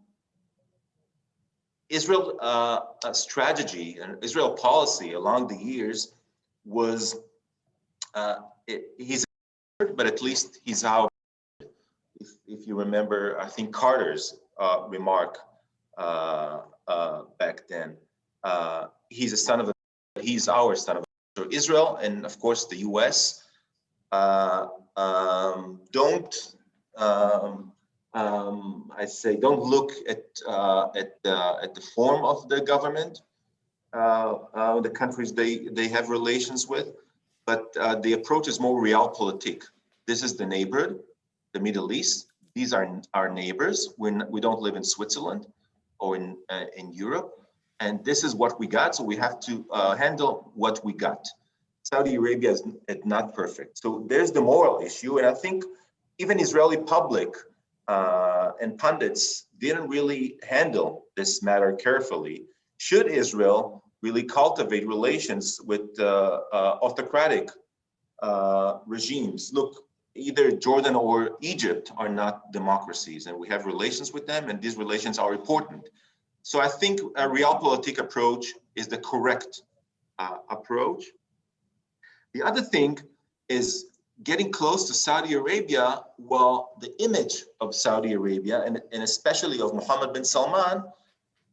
strategy and Israel policy along the years was but at least he's out. If you remember, I think Carter's remark back then. He's a son of he's our son of so Israel, and of course the U.S. Don't don't look at the form of the government, the countries they have relations with, but the approach is more realpolitik. This is the neighborhood, the Middle East. These are our neighbors. We don't live in Switzerland or in Europe, and this is what we got. So we have to handle what we got. Saudi Arabia is not perfect. So there's the moral issue, and I think even Israeli public and pundits didn't really handle this matter carefully. Should Israel really cultivate relations with autocratic regimes? Look, either Jordan or Egypt are not democracies, and we have relations with them, and these relations are important. So I think a realpolitik approach is the correct approach. The other thing is getting close to Saudi Arabia. Well, the image of Saudi Arabia, and especially of Mohammed bin Salman,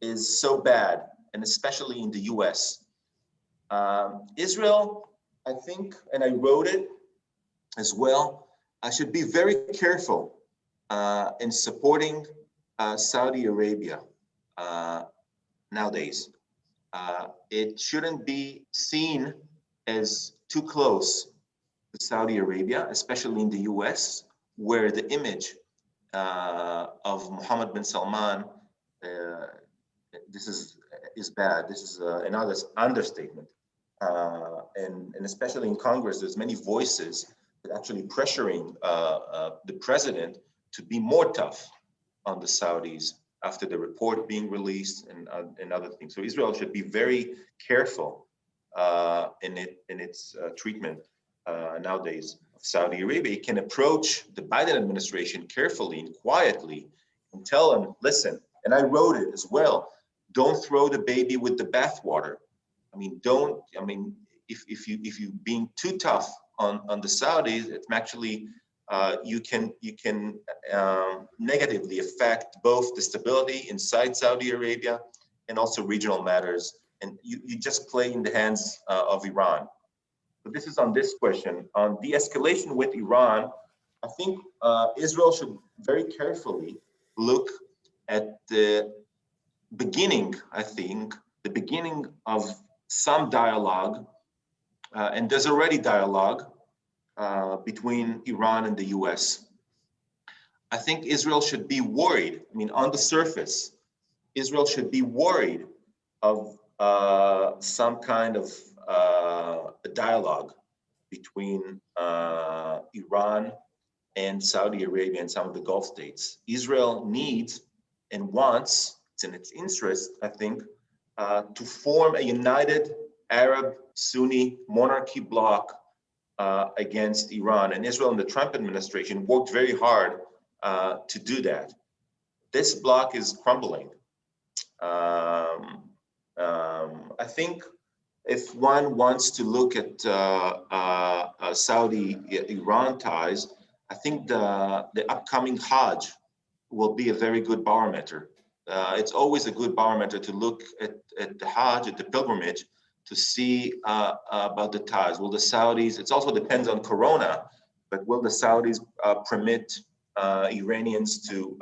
is so bad, and especially in the US. Israel, I think, and I wrote it as well, I should be very careful in supporting Saudi Arabia nowadays. It shouldn't be seen as too close to Saudi Arabia, especially in the US, where the image of Mohammed bin Salman, this is bad. This is another understatement. And especially in Congress, there's many voices that actually pressuring the president to be more tough on the Saudis after the report being released and other things. So Israel should be very careful in its treatment nowadays of Saudi Arabia. It can approach the Biden administration carefully and quietly and tell them, listen, and I wrote it as well, don't throw the baby with the bathwater. If you being too tough on the Saudis, it's actually you can negatively affect both the stability inside Saudi Arabia and also regional matters, and you just play in the hands of Iran. So this is on this question on de-escalation with Iran. I think Israel should very carefully look at the beginning. I think the beginning of some dialogue, and there's already dialogue between Iran and the US. I think Israel should be worried. On the surface, Israel should be worried of some kind of a dialogue between Iran and Saudi Arabia and some of the Gulf states. Israel needs and wants, it's in its interest, I think, to form a united Arab Sunni monarchy bloc against Iran. And Israel and the Trump administration worked very hard to do that. This bloc is crumbling. I think if one wants to look at Saudi-Iran ties, I think the upcoming Hajj will be a very good barometer. It's always a good barometer to look at the Hajj, at the pilgrimage, to see about the ties. Will the Saudis, it also depends on Corona, but will the Saudis permit Iranians to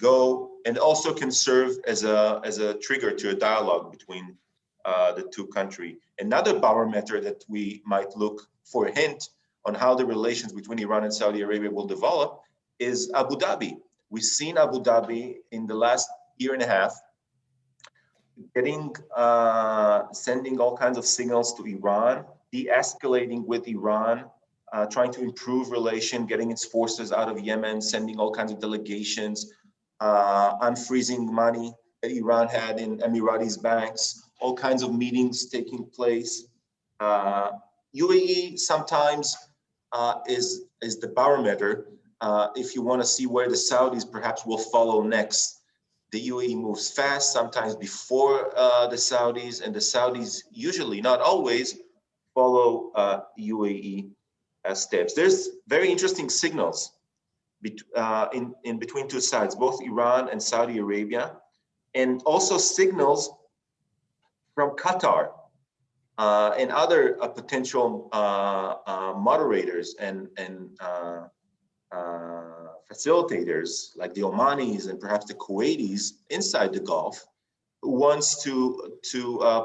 go, and also can serve as a trigger to a dialogue between the two countries. Another barometer that we might look for a hint on how the relations between Iran and Saudi Arabia will develop is Abu Dhabi. We've seen Abu Dhabi in the last year and a half sending all kinds of signals to Iran, de-escalating with Iran, trying to improve relation, getting its forces out of Yemen, sending all kinds of delegations, unfreezing money that Iran had in Emiratis banks, all kinds of meetings taking place. UAE sometimes is the barometer. If you want to see where the Saudis perhaps will follow next. The UAE moves fast, sometimes before the Saudis, and the Saudis usually, not always, follow UAE steps. There's very interesting signals in between two sides, both Iran and Saudi Arabia. and also signals from Qatar and other potential moderators and facilitators like the Omanis and perhaps the Kuwaitis inside the Gulf, who wants to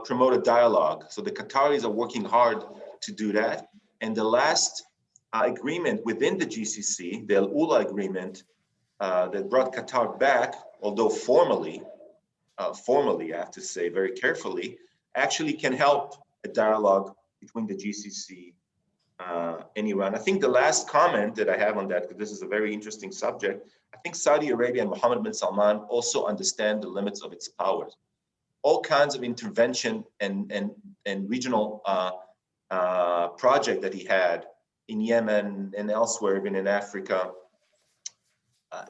promote a dialogue. So the Qataris are working hard to do that. And the last agreement within the GCC, the Al-Ula agreement that brought Qatar back, although formally, I have to say very carefully, actually can help a dialogue between the GCC and Iran. I think the last comment that I have on that, because this is a very interesting subject, I think Saudi Arabia and Mohammed bin Salman also understand the limits of its powers. All kinds of intervention and regional project that he had in Yemen and elsewhere, even in Africa,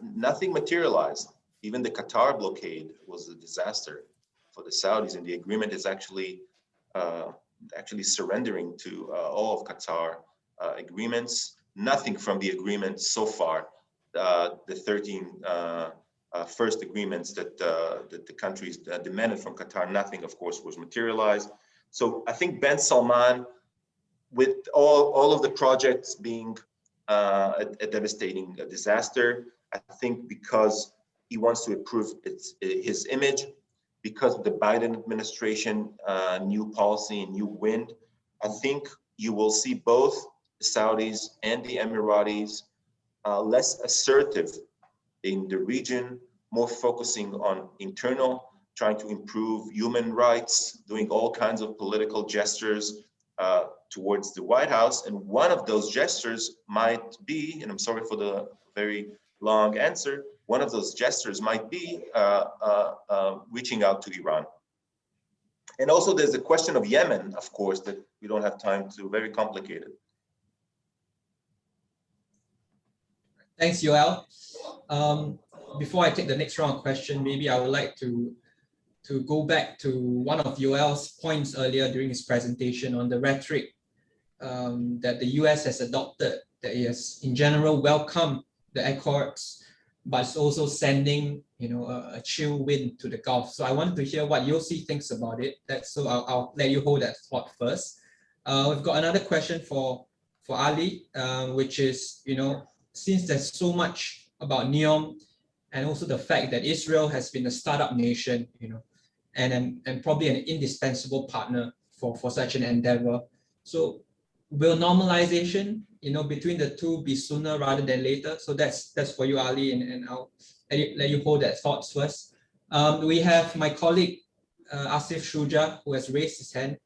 nothing materialized. Even the Qatar blockade was a disaster for the Saudis, and the agreement is actually surrendering to all of Qatar agreements. Nothing from the agreement so far, the 13 first agreements that the countries demanded from Qatar, nothing, of course, was materialized. So I think Ben Salman, with all of the projects being a devastating disaster, I think because he wants to improve his image, because of the Biden administration new policy and new wind, I think you will see both the Saudis and the Emiratis less assertive in the region, more focusing on internal, trying to improve human rights, doing all kinds of political gestures towards the White House. And one of those gestures might be, and I'm sorry for the very long answer, one of those gestures might be reaching out to Iran. And also there's the question of Yemen, of course, that we don't have time to, very complicated. Thanks, Yoel. Before I take the next round of question, maybe I would like to go back to one of Yoel's points earlier during his presentation on the rhetoric that the US has adopted, that it has in general welcomed the accords, but it's also sending a chill wind to the Gulf. So I wanted to hear what Yossi thinks about it. So I'll let you hold that thought first. We've got another question for Ali, which is, since there's so much about NEOM and also the fact that Israel has been a startup nation, and probably an indispensable partner for such an endeavor. So will normalization, between the two be sooner rather than later? So that's for you, Ali, and I'll let you hold that thoughts first. We have my colleague, Asif Shuja, who has raised his hand.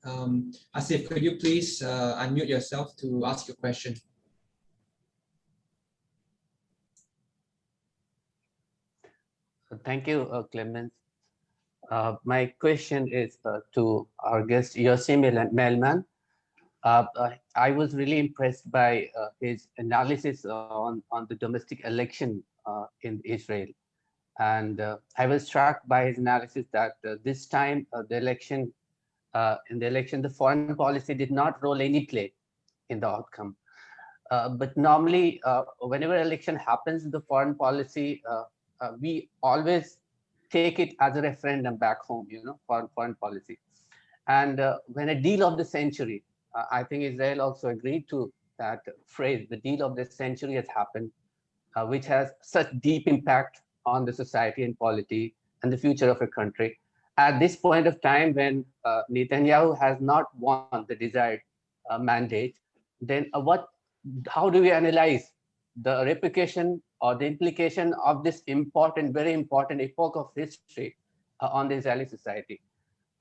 Asif, could you please unmute yourself to ask your question? Thank you, Clemens. My question is to our guest, Yossi Melman. I was really impressed by his analysis on the domestic election in Israel. And I was struck by his analysis that this time in the election, the foreign policy did not roll any play in the outcome. But normally, whenever election happens, the foreign policy, we always take it as a referendum back home, for foreign policy. And when a deal of the century, I think Israel also agreed to that phrase, the deal of the century has happened, which has such deep impact on the society and polity and the future of a country. At this point of time, when Netanyahu has not won the desired mandate, then how do we analyze the repercussion or the implication of this important, very important epoch of history on the Israeli society?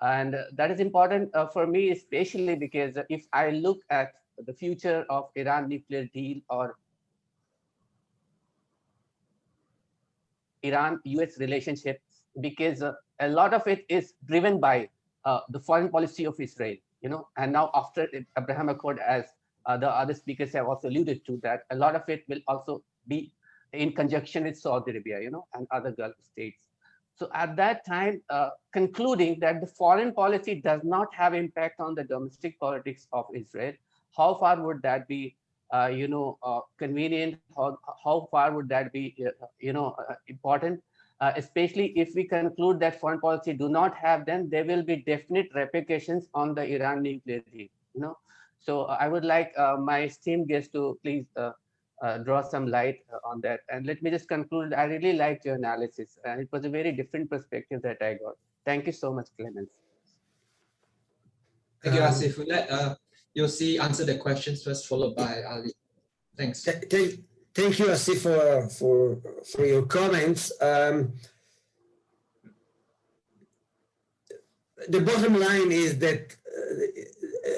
And that is important for me, especially because if I look at the future of Iran nuclear deal or Iran-US relationships, because a lot of it is driven by the foreign policy of Israel, and now after the Abraham Accord, as the other speakers have also alluded to, that a lot of it will also be in conjunction with Saudi Arabia, and other Gulf states. So at that time, concluding that the foreign policy does not have impact on the domestic politics of Israel, how far would that be, convenient? How far would that be, important? especially if we conclude that foreign policy do not have them, there will be definite repercussions on the Iran nuclear deal. So I would like my esteemed guest to please draw some light on that. And let me just conclude. I really liked your analysis. It was a very different perspective that I got. Thank you so much, Clemens. Thank you, Asif. We'll let Yossi answer the questions first, followed by Ali. Thanks. Thank you, Asif, for your comments. The bottom line is that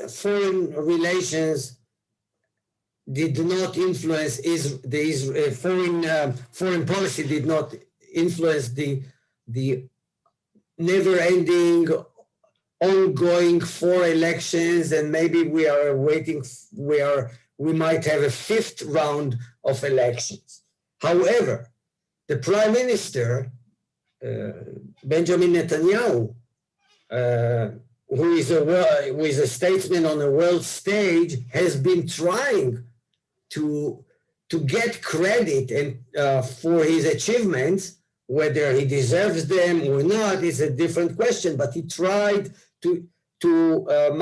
foreign relations did not influence foreign policy did not influence the never-ending, ongoing 4 elections, and maybe we are waiting. We might have a 5th round of elections. However, the Prime Minister Benjamin Netanyahu, who is a statesman on a world stage, has been trying to get credit and for his achievements. Whether he deserves them or not is a different question, but he tried to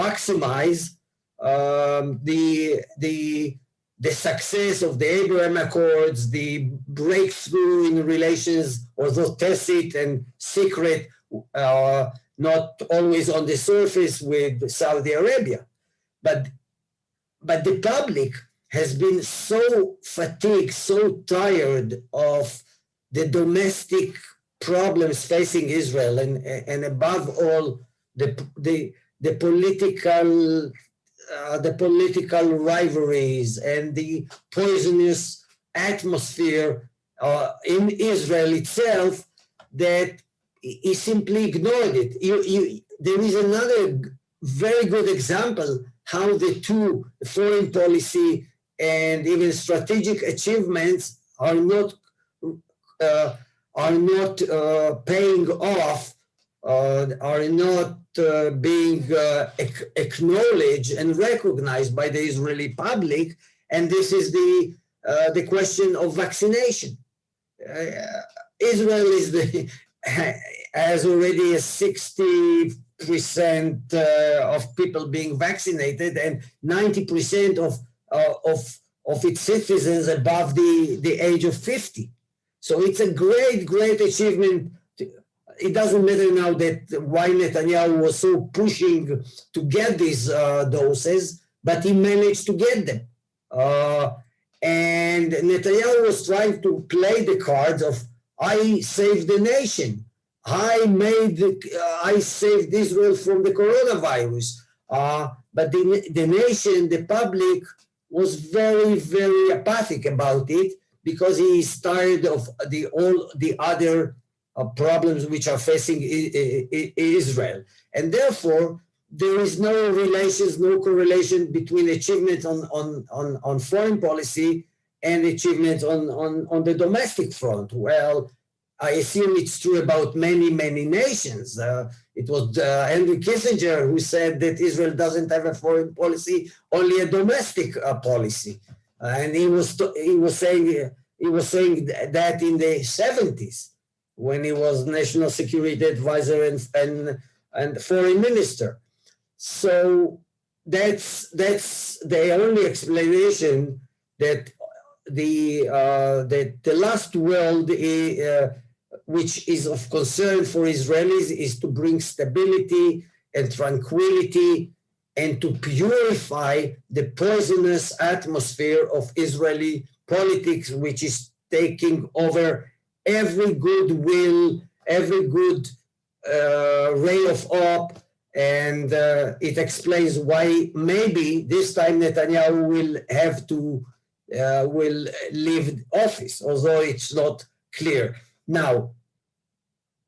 maximize the success of the Abraham Accords, the breakthrough in relations, although tacit and secret, not always on the surface, with Saudi Arabia. But the public has been so fatigued, so tired of the domestic problems facing Israel, and above all, the political rivalries and the poisonous atmosphere in Israel itself, that he simply ignored it. There is another very good example how the two, foreign policy and even strategic achievements, are not paying off, are not being acknowledged and recognized by the Israeli public, and this is the question of vaccination. Israel has already a 60% of people being vaccinated, and 90% of its citizens above the age of 50. So it's a great achievement. It doesn't matter now that why Netanyahu was so pushing to get these doses, but he managed to get them. And Netanyahu was trying to play the cards of, I saved the nation. I saved Israel from the coronavirus. But the nation, the public, was very, very apathic about it, because he is tired of all the other problems which are facing Israel. And therefore, there is no correlation between achievements on foreign policy and achievements on the domestic front. Well, I assume it's true about many nations. It was Henry Kissinger who said that Israel doesn't have a foreign policy, only a domestic policy. And he was saying that in the 70s, when he was national security advisor and foreign minister. So that's the only explanation that the last world, which is of concern for Israelis, is to bring stability and tranquility and to purify the poisonous atmosphere of Israeli politics, which is taking over every good will, every good ray of hope. And it explains why maybe this time Netanyahu will leave office, although it's not clear. Now,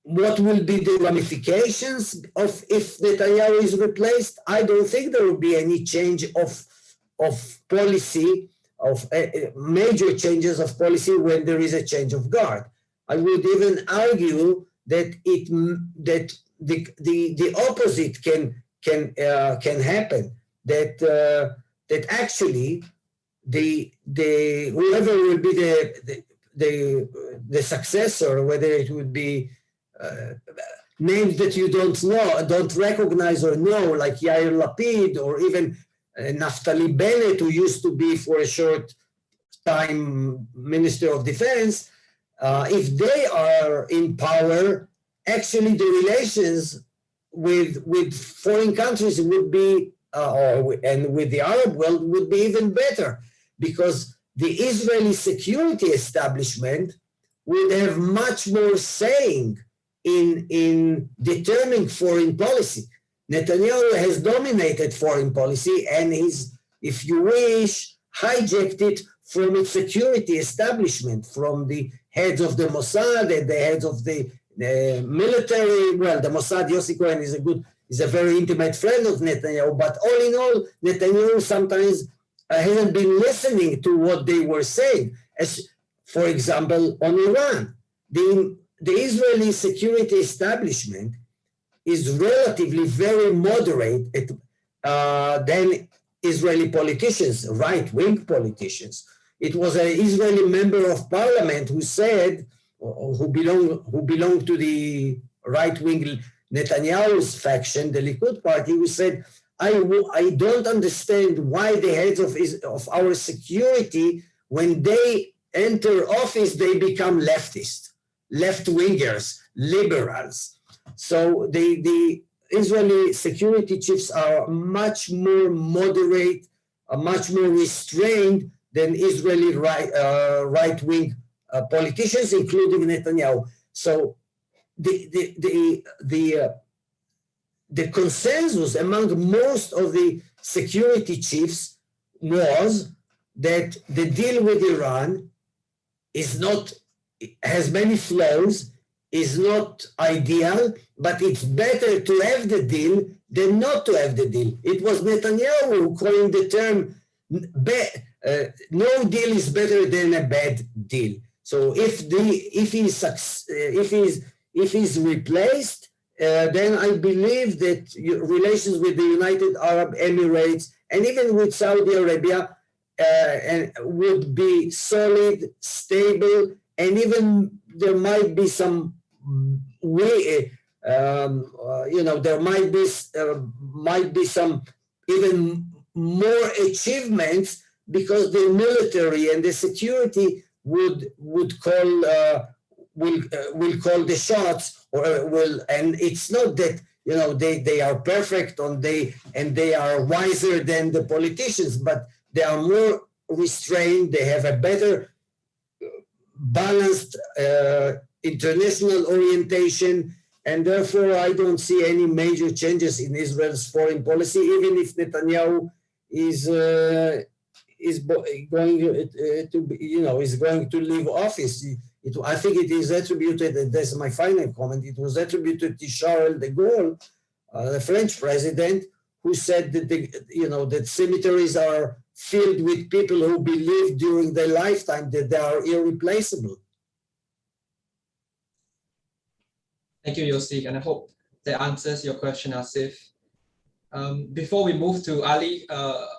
what will be the ramifications of if Netanyahu is replaced? I don't think there will be any change of policy, of major changes of policy when there is a change of guard. I would even argue that the opposite can happen. That actually the whoever will be the successor, whether it would be names that you don't recognize or know, like Yair Lapid or even Naftali Bennett, who used to be for a short time Minister of Defense, if they are in power, actually the relations with foreign countries would be, and with the Arab world would be even better, because the Israeli security establishment would have much more saying in determining foreign policy. Netanyahu has dominated foreign policy and he's, if you wish, hijacked it from its security establishment, from the heads of the Mossad and the heads of the military. Well, the Mossad, Yossi Cohen is a very intimate friend of Netanyahu, but all in all, Netanyahu sometimes hasn't been listening to what they were saying. As, for example, on Iran, the Israeli security establishment is relatively very moderate than Israeli politicians, right-wing politicians. It was an Israeli member of parliament who said, who belonged to the right-wing Netanyahu's faction, the Likud party, who said, I don't understand why the heads of our security, when they enter office, they become leftist, left-wingers, liberals. So the Israeli security chiefs are much more moderate, much more restrained than Israeli right-wing politicians, including Netanyahu. So the consensus among most of the security chiefs was that the deal with Iran has many flaws, is not ideal, but it's better to have the deal than not to have the deal. It was Netanyahu who coined the term, no deal is better than a bad deal. So if he's replaced, then I believe that relations with the United Arab Emirates and even with Saudi Arabia would be solid, stable, and even there might be some way, there might be some even more achievements, because the military and the security will call the shots, and it's not that they are perfect and they are wiser than the politicians, but they are more restrained. They have a better balanced international orientation, and therefore I don't see any major changes in Israel's foreign policy, even if Netanyahu is going to leave office. I think it is attributed, and that's my final comment, it was attributed to Charles de Gaulle, the French president, who said that that cemeteries are filled with people who believe during their lifetime that they are irreplaceable. Thank you, Yossi, and I hope that answers your question, Asif. Before we move to Ali,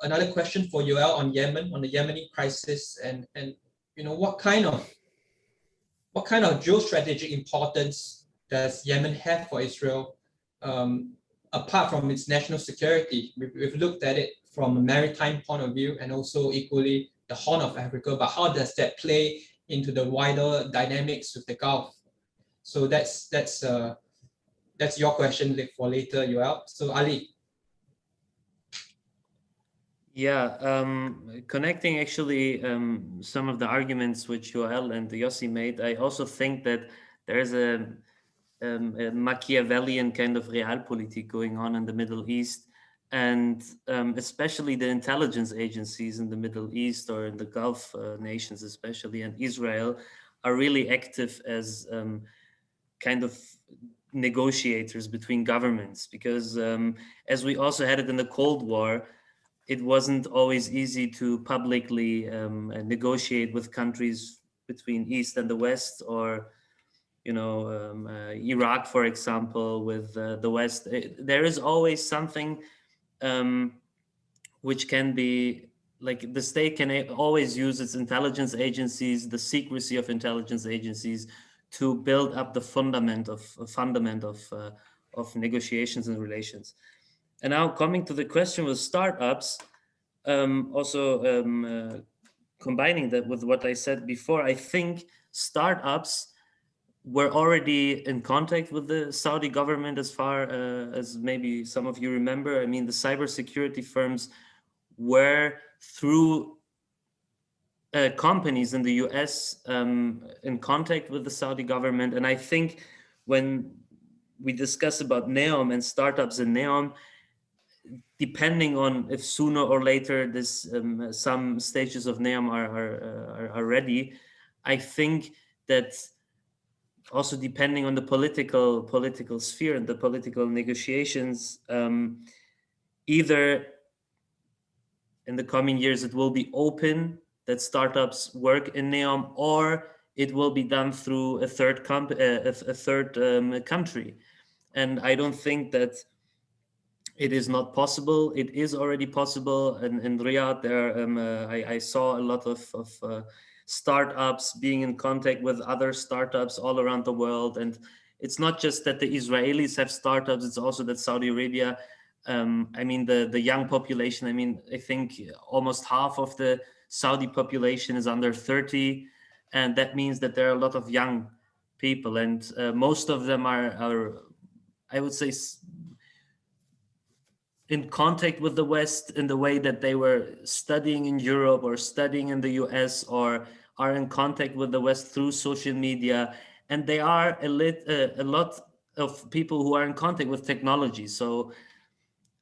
another question for Yoel on Yemen, on the Yemeni crisis, and what kind of geostrategic importance does Yemen have for Israel, apart from its national security? We've looked at it from a maritime point of view and also equally the Horn of Africa, but how does that play into the wider dynamics with the Gulf? So that's your question for later, Yoel. So Ali. Yeah, connecting actually some of the arguments which Yoel and Yossi made, I also think that there is a Machiavellian kind of realpolitik going on in the Middle East, and especially the intelligence agencies in the Middle East or in the Gulf nations especially, and Israel, are really active as kind of negotiators between governments, because as we also had it in the Cold War, it wasn't always easy to publicly negotiate with countries between East and the West, or Iraq, for example, with the West. There is always something which can be like the state can always use its intelligence agencies, the secrecy of intelligence agencies, to build up the fundament of negotiations and relations. And now coming to the question with startups, combining that with what I said before, I think startups were already in contact with the Saudi government, as far as maybe some of you remember. I mean, the cybersecurity firms were through companies in the US in contact with the Saudi government. And I think when we discuss about NEOM and startups in NEOM, depending on if sooner or later this some stages of NEOM are ready, I think that also depending on the political sphere and the political negotiations, either in the coming years it will be open that startups work in NEOM, or it will be done through a third country. And I don't think that it is not possible. It is already possible. And in Riyadh, there I saw a lot of startups being in contact with other startups all around the world. And it's not just that the Israelis have startups, it's also that Saudi Arabia, I mean, the young population, I mean, I think almost half of the Saudi population is under 30. And that means that there are a lot of young people. And most of them are I would say, in contact with the West in the way that they were studying in Europe or studying in the US, or are in contact with the West through social media. And they are a lot of people who are in contact with technology. So,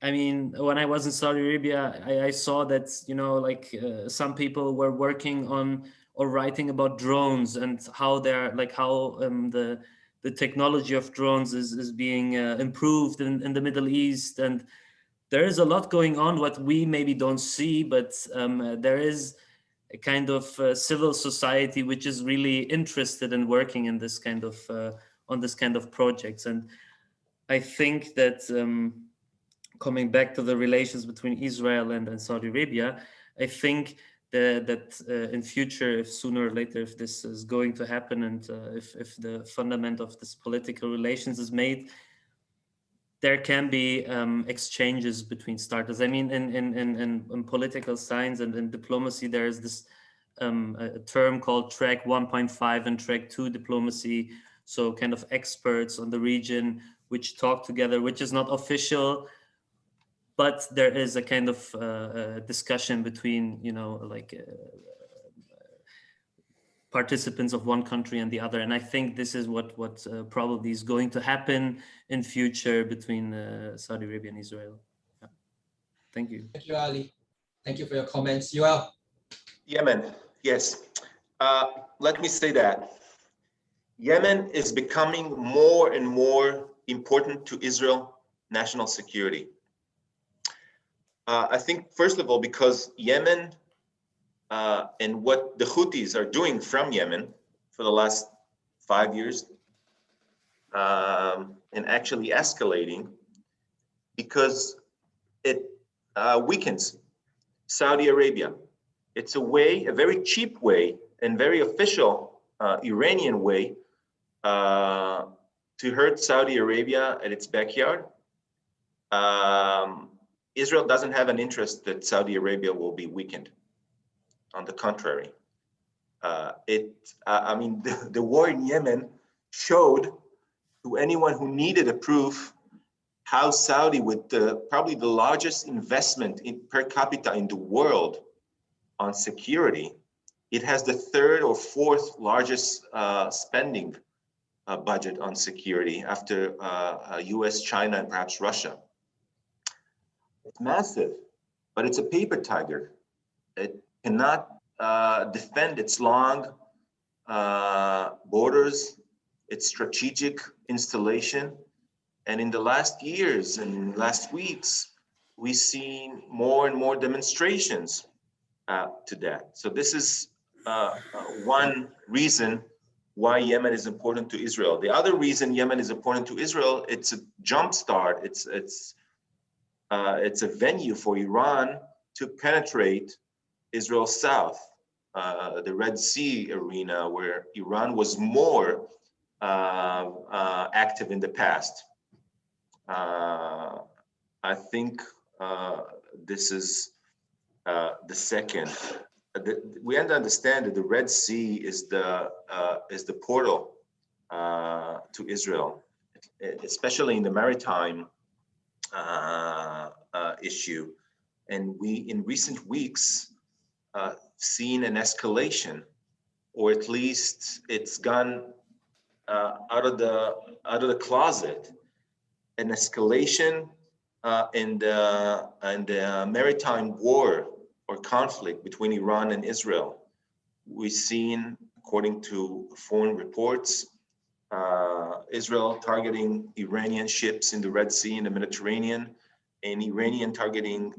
I mean, when I was in Saudi Arabia, I saw that, you know, like some people were working on or writing about drones and how they're like how the technology of drones is being improved in the Middle East. And there is a lot going on what we maybe don't see, but there is a kind of civil society which is really interested in working in this kind of on this kind of projects. And I think that coming back to the relations between Israel and Saudi Arabia, I think that in future, if sooner or later, if this is going to happen, and if the fundament of this political relations is made, there can be exchanges between starters. I mean, in political science and in diplomacy, there is this a term called track 1.5 and track 2 diplomacy. So kind of experts on the region which talk together, which is not official, but there is a kind of discussion between, you know, like participants of one country and the other. And I think this is what probably is going to happen in future between Saudi Arabia and Israel. Yeah. Thank you. Thank you, Ali. Thank you for your comments. Yuan. Yemen, yes. Let me say that Yemen is becoming more and more important to Israel national security. I think, first of all, because Yemen and what the Houthis are doing from Yemen for the last 5 years, and actually escalating, because it weakens Saudi Arabia. It's a way, a very cheap way and very official Iranian way to hurt Saudi Arabia at its backyard. Israel doesn't have an interest that Saudi Arabia will be weakened. On the contrary, I mean, the war in Yemen showed to anyone who needed a proof how Saudi, with probably the largest investment in per capita in the world on security, it has the third or fourth largest spending budget on security after US, China, and perhaps Russia. It's massive, but it's a paper tiger. It cannot defend its long borders, its strategic installation. And in the last years and last weeks, we've seen more and more demonstrations to that. So this is one reason why Yemen is important to Israel. The other reason Yemen is important to Israel, it's a jumpstart. It's a venue for Iran to penetrate Israel south, the Red Sea arena, where Iran was more active in the past. I think this is the second. We have to understand that the Red Sea is the portal to Israel, especially in the maritime issue. And we, in recent weeks, seen an escalation, or at least it's gone out of the closet, an escalation in the maritime war or conflict between Iran and Israel. We've seen, according to foreign reports, Israel targeting Iranian ships in the Red Sea, in the Mediterranean, and Iranian targeting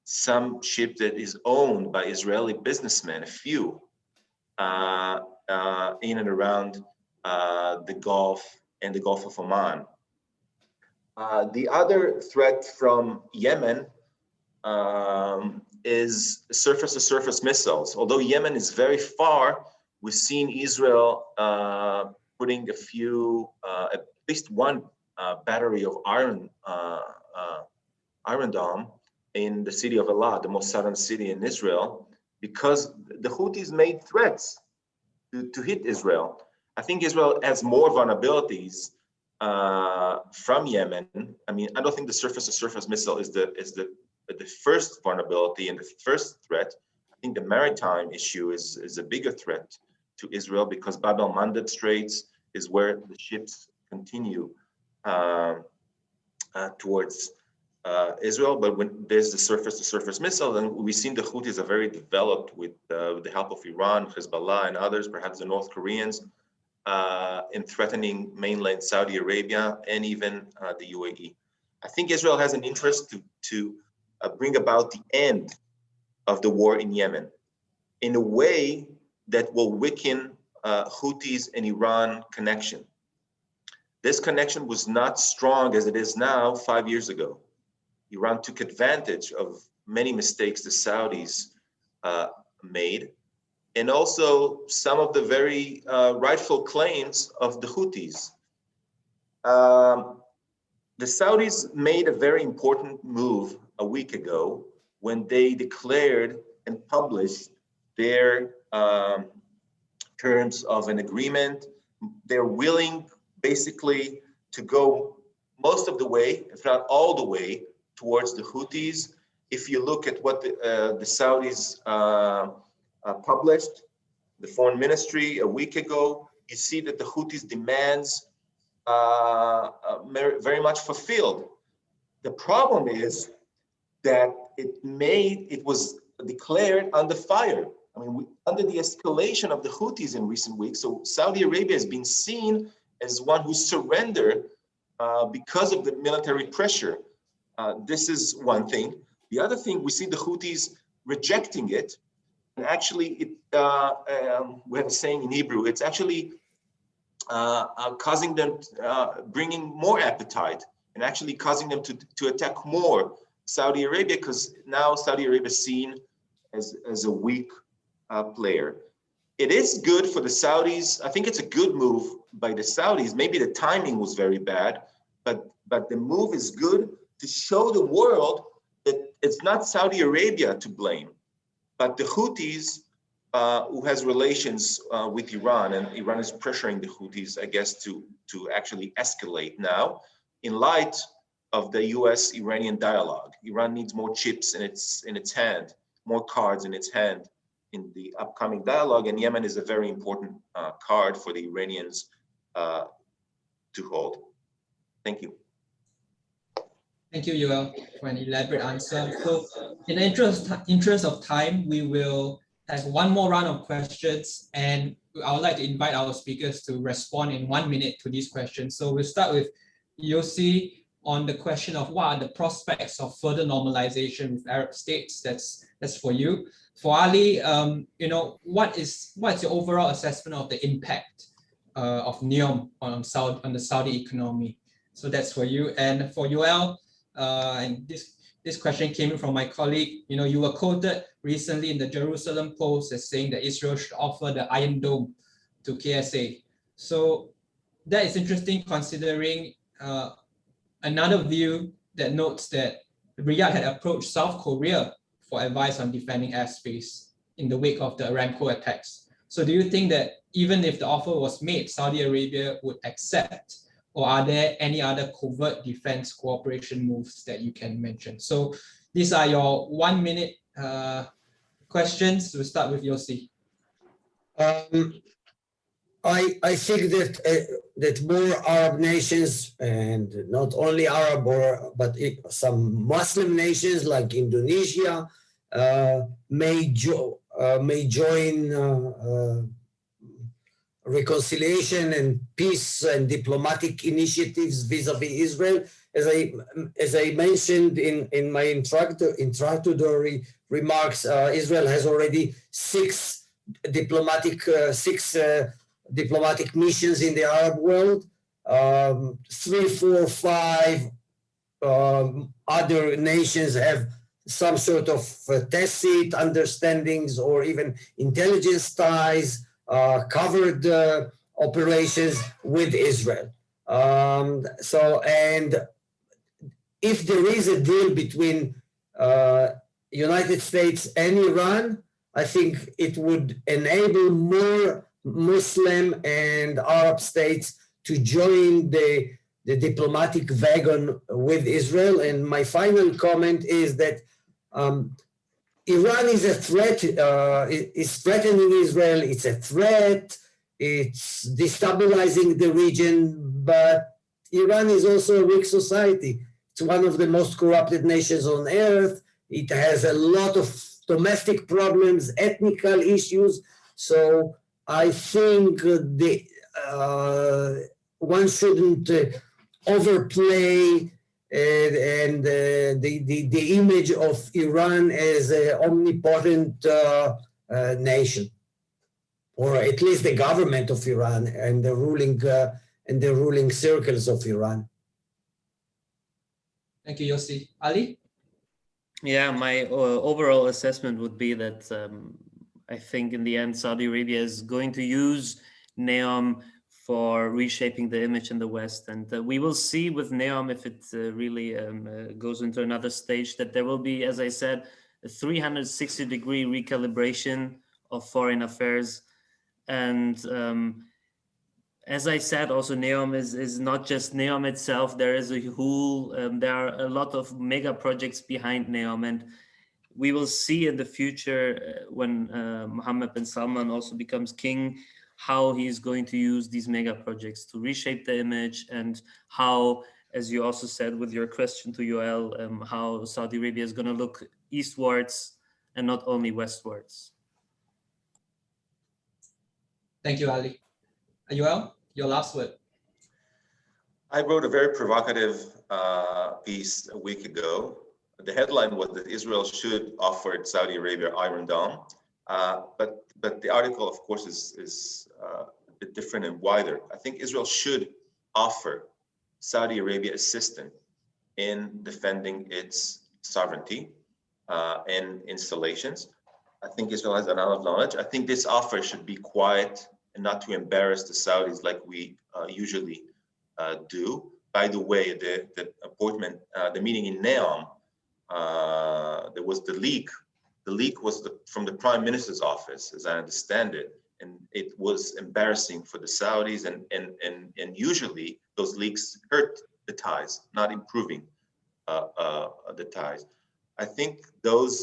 some ship that is owned by Israeli businessmen, a few, in and around the Gulf and the Gulf of Oman. The other threat from Yemen is surface-to-surface missiles. Although Yemen is very far, we've seen Israel putting a few, at least one battery of Iron Dome in the city of Eilat, the most southern city in Israel, because the Houthis made threats to hit Israel. I think Israel has more vulnerabilities from Yemen. I mean, I don't think the surface-to-surface missile is the first vulnerability and the first threat. I think the maritime issue is a bigger threat to Israel, because Bab el-Mandeb Straits is where the ships continue towards Israel. But when there's the surface-to-surface missile, then we've seen the Houthis are very developed with the help of Iran, Hezbollah, and others, perhaps the North Koreans, in threatening mainland Saudi Arabia and even the UAE. I think Israel has an interest to bring about the end of the war in Yemen in a way that will weaken Houthis and Iran connection. This connection was not strong as it is now 5 years ago. Iran took advantage of many mistakes the Saudis made, and also some of the very rightful claims of the Houthis. The Saudis made a very important move a week ago when they declared and published their terms of an agreement. They're willing basically to go most of the way, if not all the way, towards the Houthis. If you look at what the Saudis published, the foreign ministry a week ago, you see that the Houthis' demands very much fulfilled. The problem is that it was declared under fire. I mean, under the escalation of the Houthis in recent weeks. So Saudi Arabia has been seen as one who surrendered because of the military pressure. This is one thing. The other thing, we see the Houthis rejecting it. And actually, we have a saying in Hebrew, it's actually causing them, bringing more appetite and actually causing them to attack more Saudi Arabia, because now Saudi Arabia is seen as a weak player. It is good for the Saudis. I think it's a good move by the Saudis. Maybe the timing was very bad, but the move is good to show the world that it's not Saudi Arabia to blame, but the Houthis, who has relations with Iran, and Iran is pressuring the Houthis, I guess, to actually escalate now in light of the US-Iranian dialogue. Iran needs more chips in its hand, more cards in its hand in the upcoming dialogue, and Yemen is a very important card for the Iranians to hold. Thank you. Thank you, Yuan, for an elaborate answer. So in the interest of time, we will have one more round of questions, and I would like to invite our speakers to respond in 1 minute to these questions. So we'll start with Yossi on the question of what are the prospects of further normalization with Arab states. That's for you. For Ali, what's your overall assessment of the impact of NEOM on the Saudi economy? So that's for you. And for Yuan, and this this question came in from my colleague. You were quoted recently in the Jerusalem Post as saying that Israel should offer the Iron Dome to KSA. So that is interesting, considering another view that notes that Riyadh had approached South Korea for advice on defending airspace in the wake of the Aramco attacks. So do you think that even if the offer was made, Saudi Arabia would accept, or are there any other covert defense cooperation moves that you can mention? So these are your 1 minute questions. We'll start with Yossi. I think that more Arab nations, and not only Arab but some Muslim nations like Indonesia, may join reconciliation and peace and diplomatic initiatives vis-a-vis Israel. As I mentioned in my introductory remarks, Israel has already six diplomatic missions in the Arab world. 3, 4, 5 other nations have some sort of tacit understandings or even intelligence ties, covered operations with Israel. And if there is a deal between United States and Iran, I think it would enable more Muslim and Arab states to join the diplomatic wagon with Israel. And my final comment is that Iran is a threat, is threatening Israel. It's a threat. It's destabilizing the region, but Iran is also a weak society. It's one of the most corrupted nations on earth. It has a lot of domestic problems, ethnical issues. So I think one shouldn't overplay the image of Iran as an omnipotent nation, or at least the government of Iran and the ruling circles of Iran. Thank you, Yossi. Ali? Yeah, my overall assessment would be that I think in the end, Saudi Arabia is going to use NEOM for reshaping the image in the West. And we will see with NEOM, if it really goes into another stage, that there will be, as I said, a 360-degree recalibration of foreign affairs. And as I said, also NEOM is not just NEOM itself. There is a whole, there are a lot of mega projects behind NEOM. And we will see in the future when Mohammed bin Salman also becomes king, how he's going to use these mega projects to reshape the image, and how, as you also said with your question to Yoel, how Saudi Arabia is going to look eastwards and not only westwards. Thank you, Ali. Yoel, your last word. I wrote a very provocative piece a week ago. The headline was that Israel should offer Saudi Arabia Iron Dome, but the article, of course, is a bit different and wider. I think Israel should offer Saudi Arabia assistance in defending its sovereignty and installations. I think Israel has a lot of knowledge. I think this offer should be quiet and not to embarrass the Saudis like we usually do. By the way, the appointment, the meeting in NEOM, there was the leak. The leak was from the Prime Minister's office, as I understand it, and it was embarrassing for the Saudis. And usually those leaks hurt the ties, not improving the ties. I think those.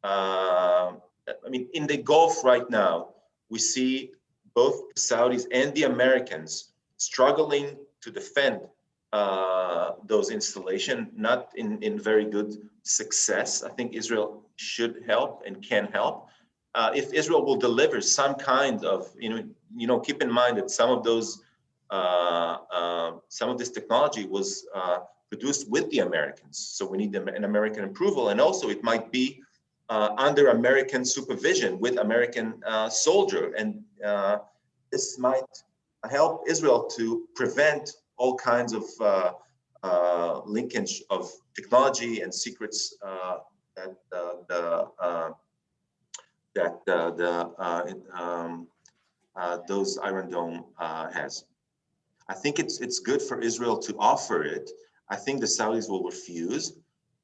I mean, in the Gulf right now, we see both the Saudis and the Americans struggling to defend those installations, not in very good success. I think Israel should help and can help. If Israel will deliver some kind of, keep in mind that some of those, some of this technology was produced with the Americans. So we need an American approval, and also it might be under American supervision with American soldier, and this might help Israel to prevent all kinds of linkage of technology and secrets that those Iron Dome has. I think it's good for Israel to offer it. I think the Saudis will refuse,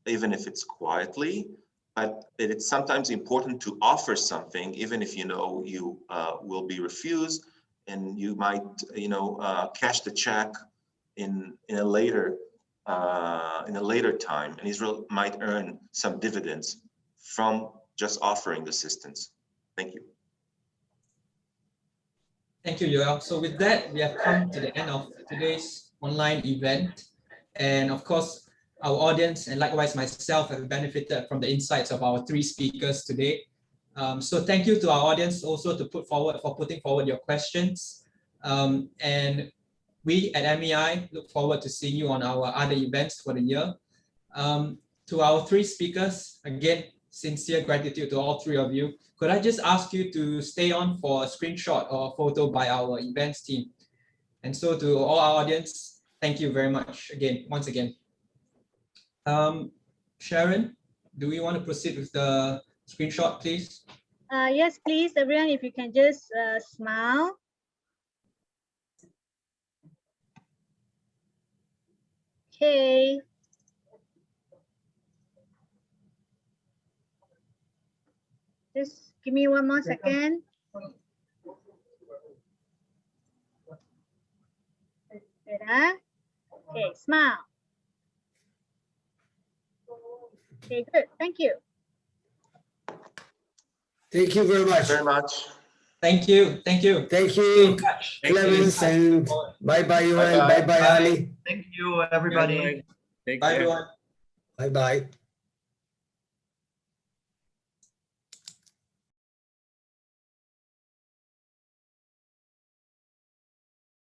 even if it's quietly. But it's sometimes important to offer something, even if you know you will be refused, and you might cash the check in a later time, and Israel might earn some dividends from just offering assistance. Thank you. Thank you, Yoel. So with that, we have come to the end of today's online event. And of course, our audience and likewise myself have benefited from the insights of our three speakers today. So thank you to our audience also for putting forward your questions. And we at MEI look forward to seeing you on our other events for the year. To our three speakers, again, sincere gratitude to all three of you. Could I just ask you to stay on for a screenshot or a photo by our events team? And so to all our audience, thank you very much once again. Sharon, do we want to proceed with the screenshot, please? Yes, please, everyone, if you can just smile. Okay. Just give me one more second. Okay, smile. Okay, good. Thank you. Thank you very much. Very much. Thank you. Thank you. Thank you, Thank Clemens, and bye-bye, Yuan. Bye-bye, Ali. Thank you, everybody. Take Bye, care. everyone. Bye-bye.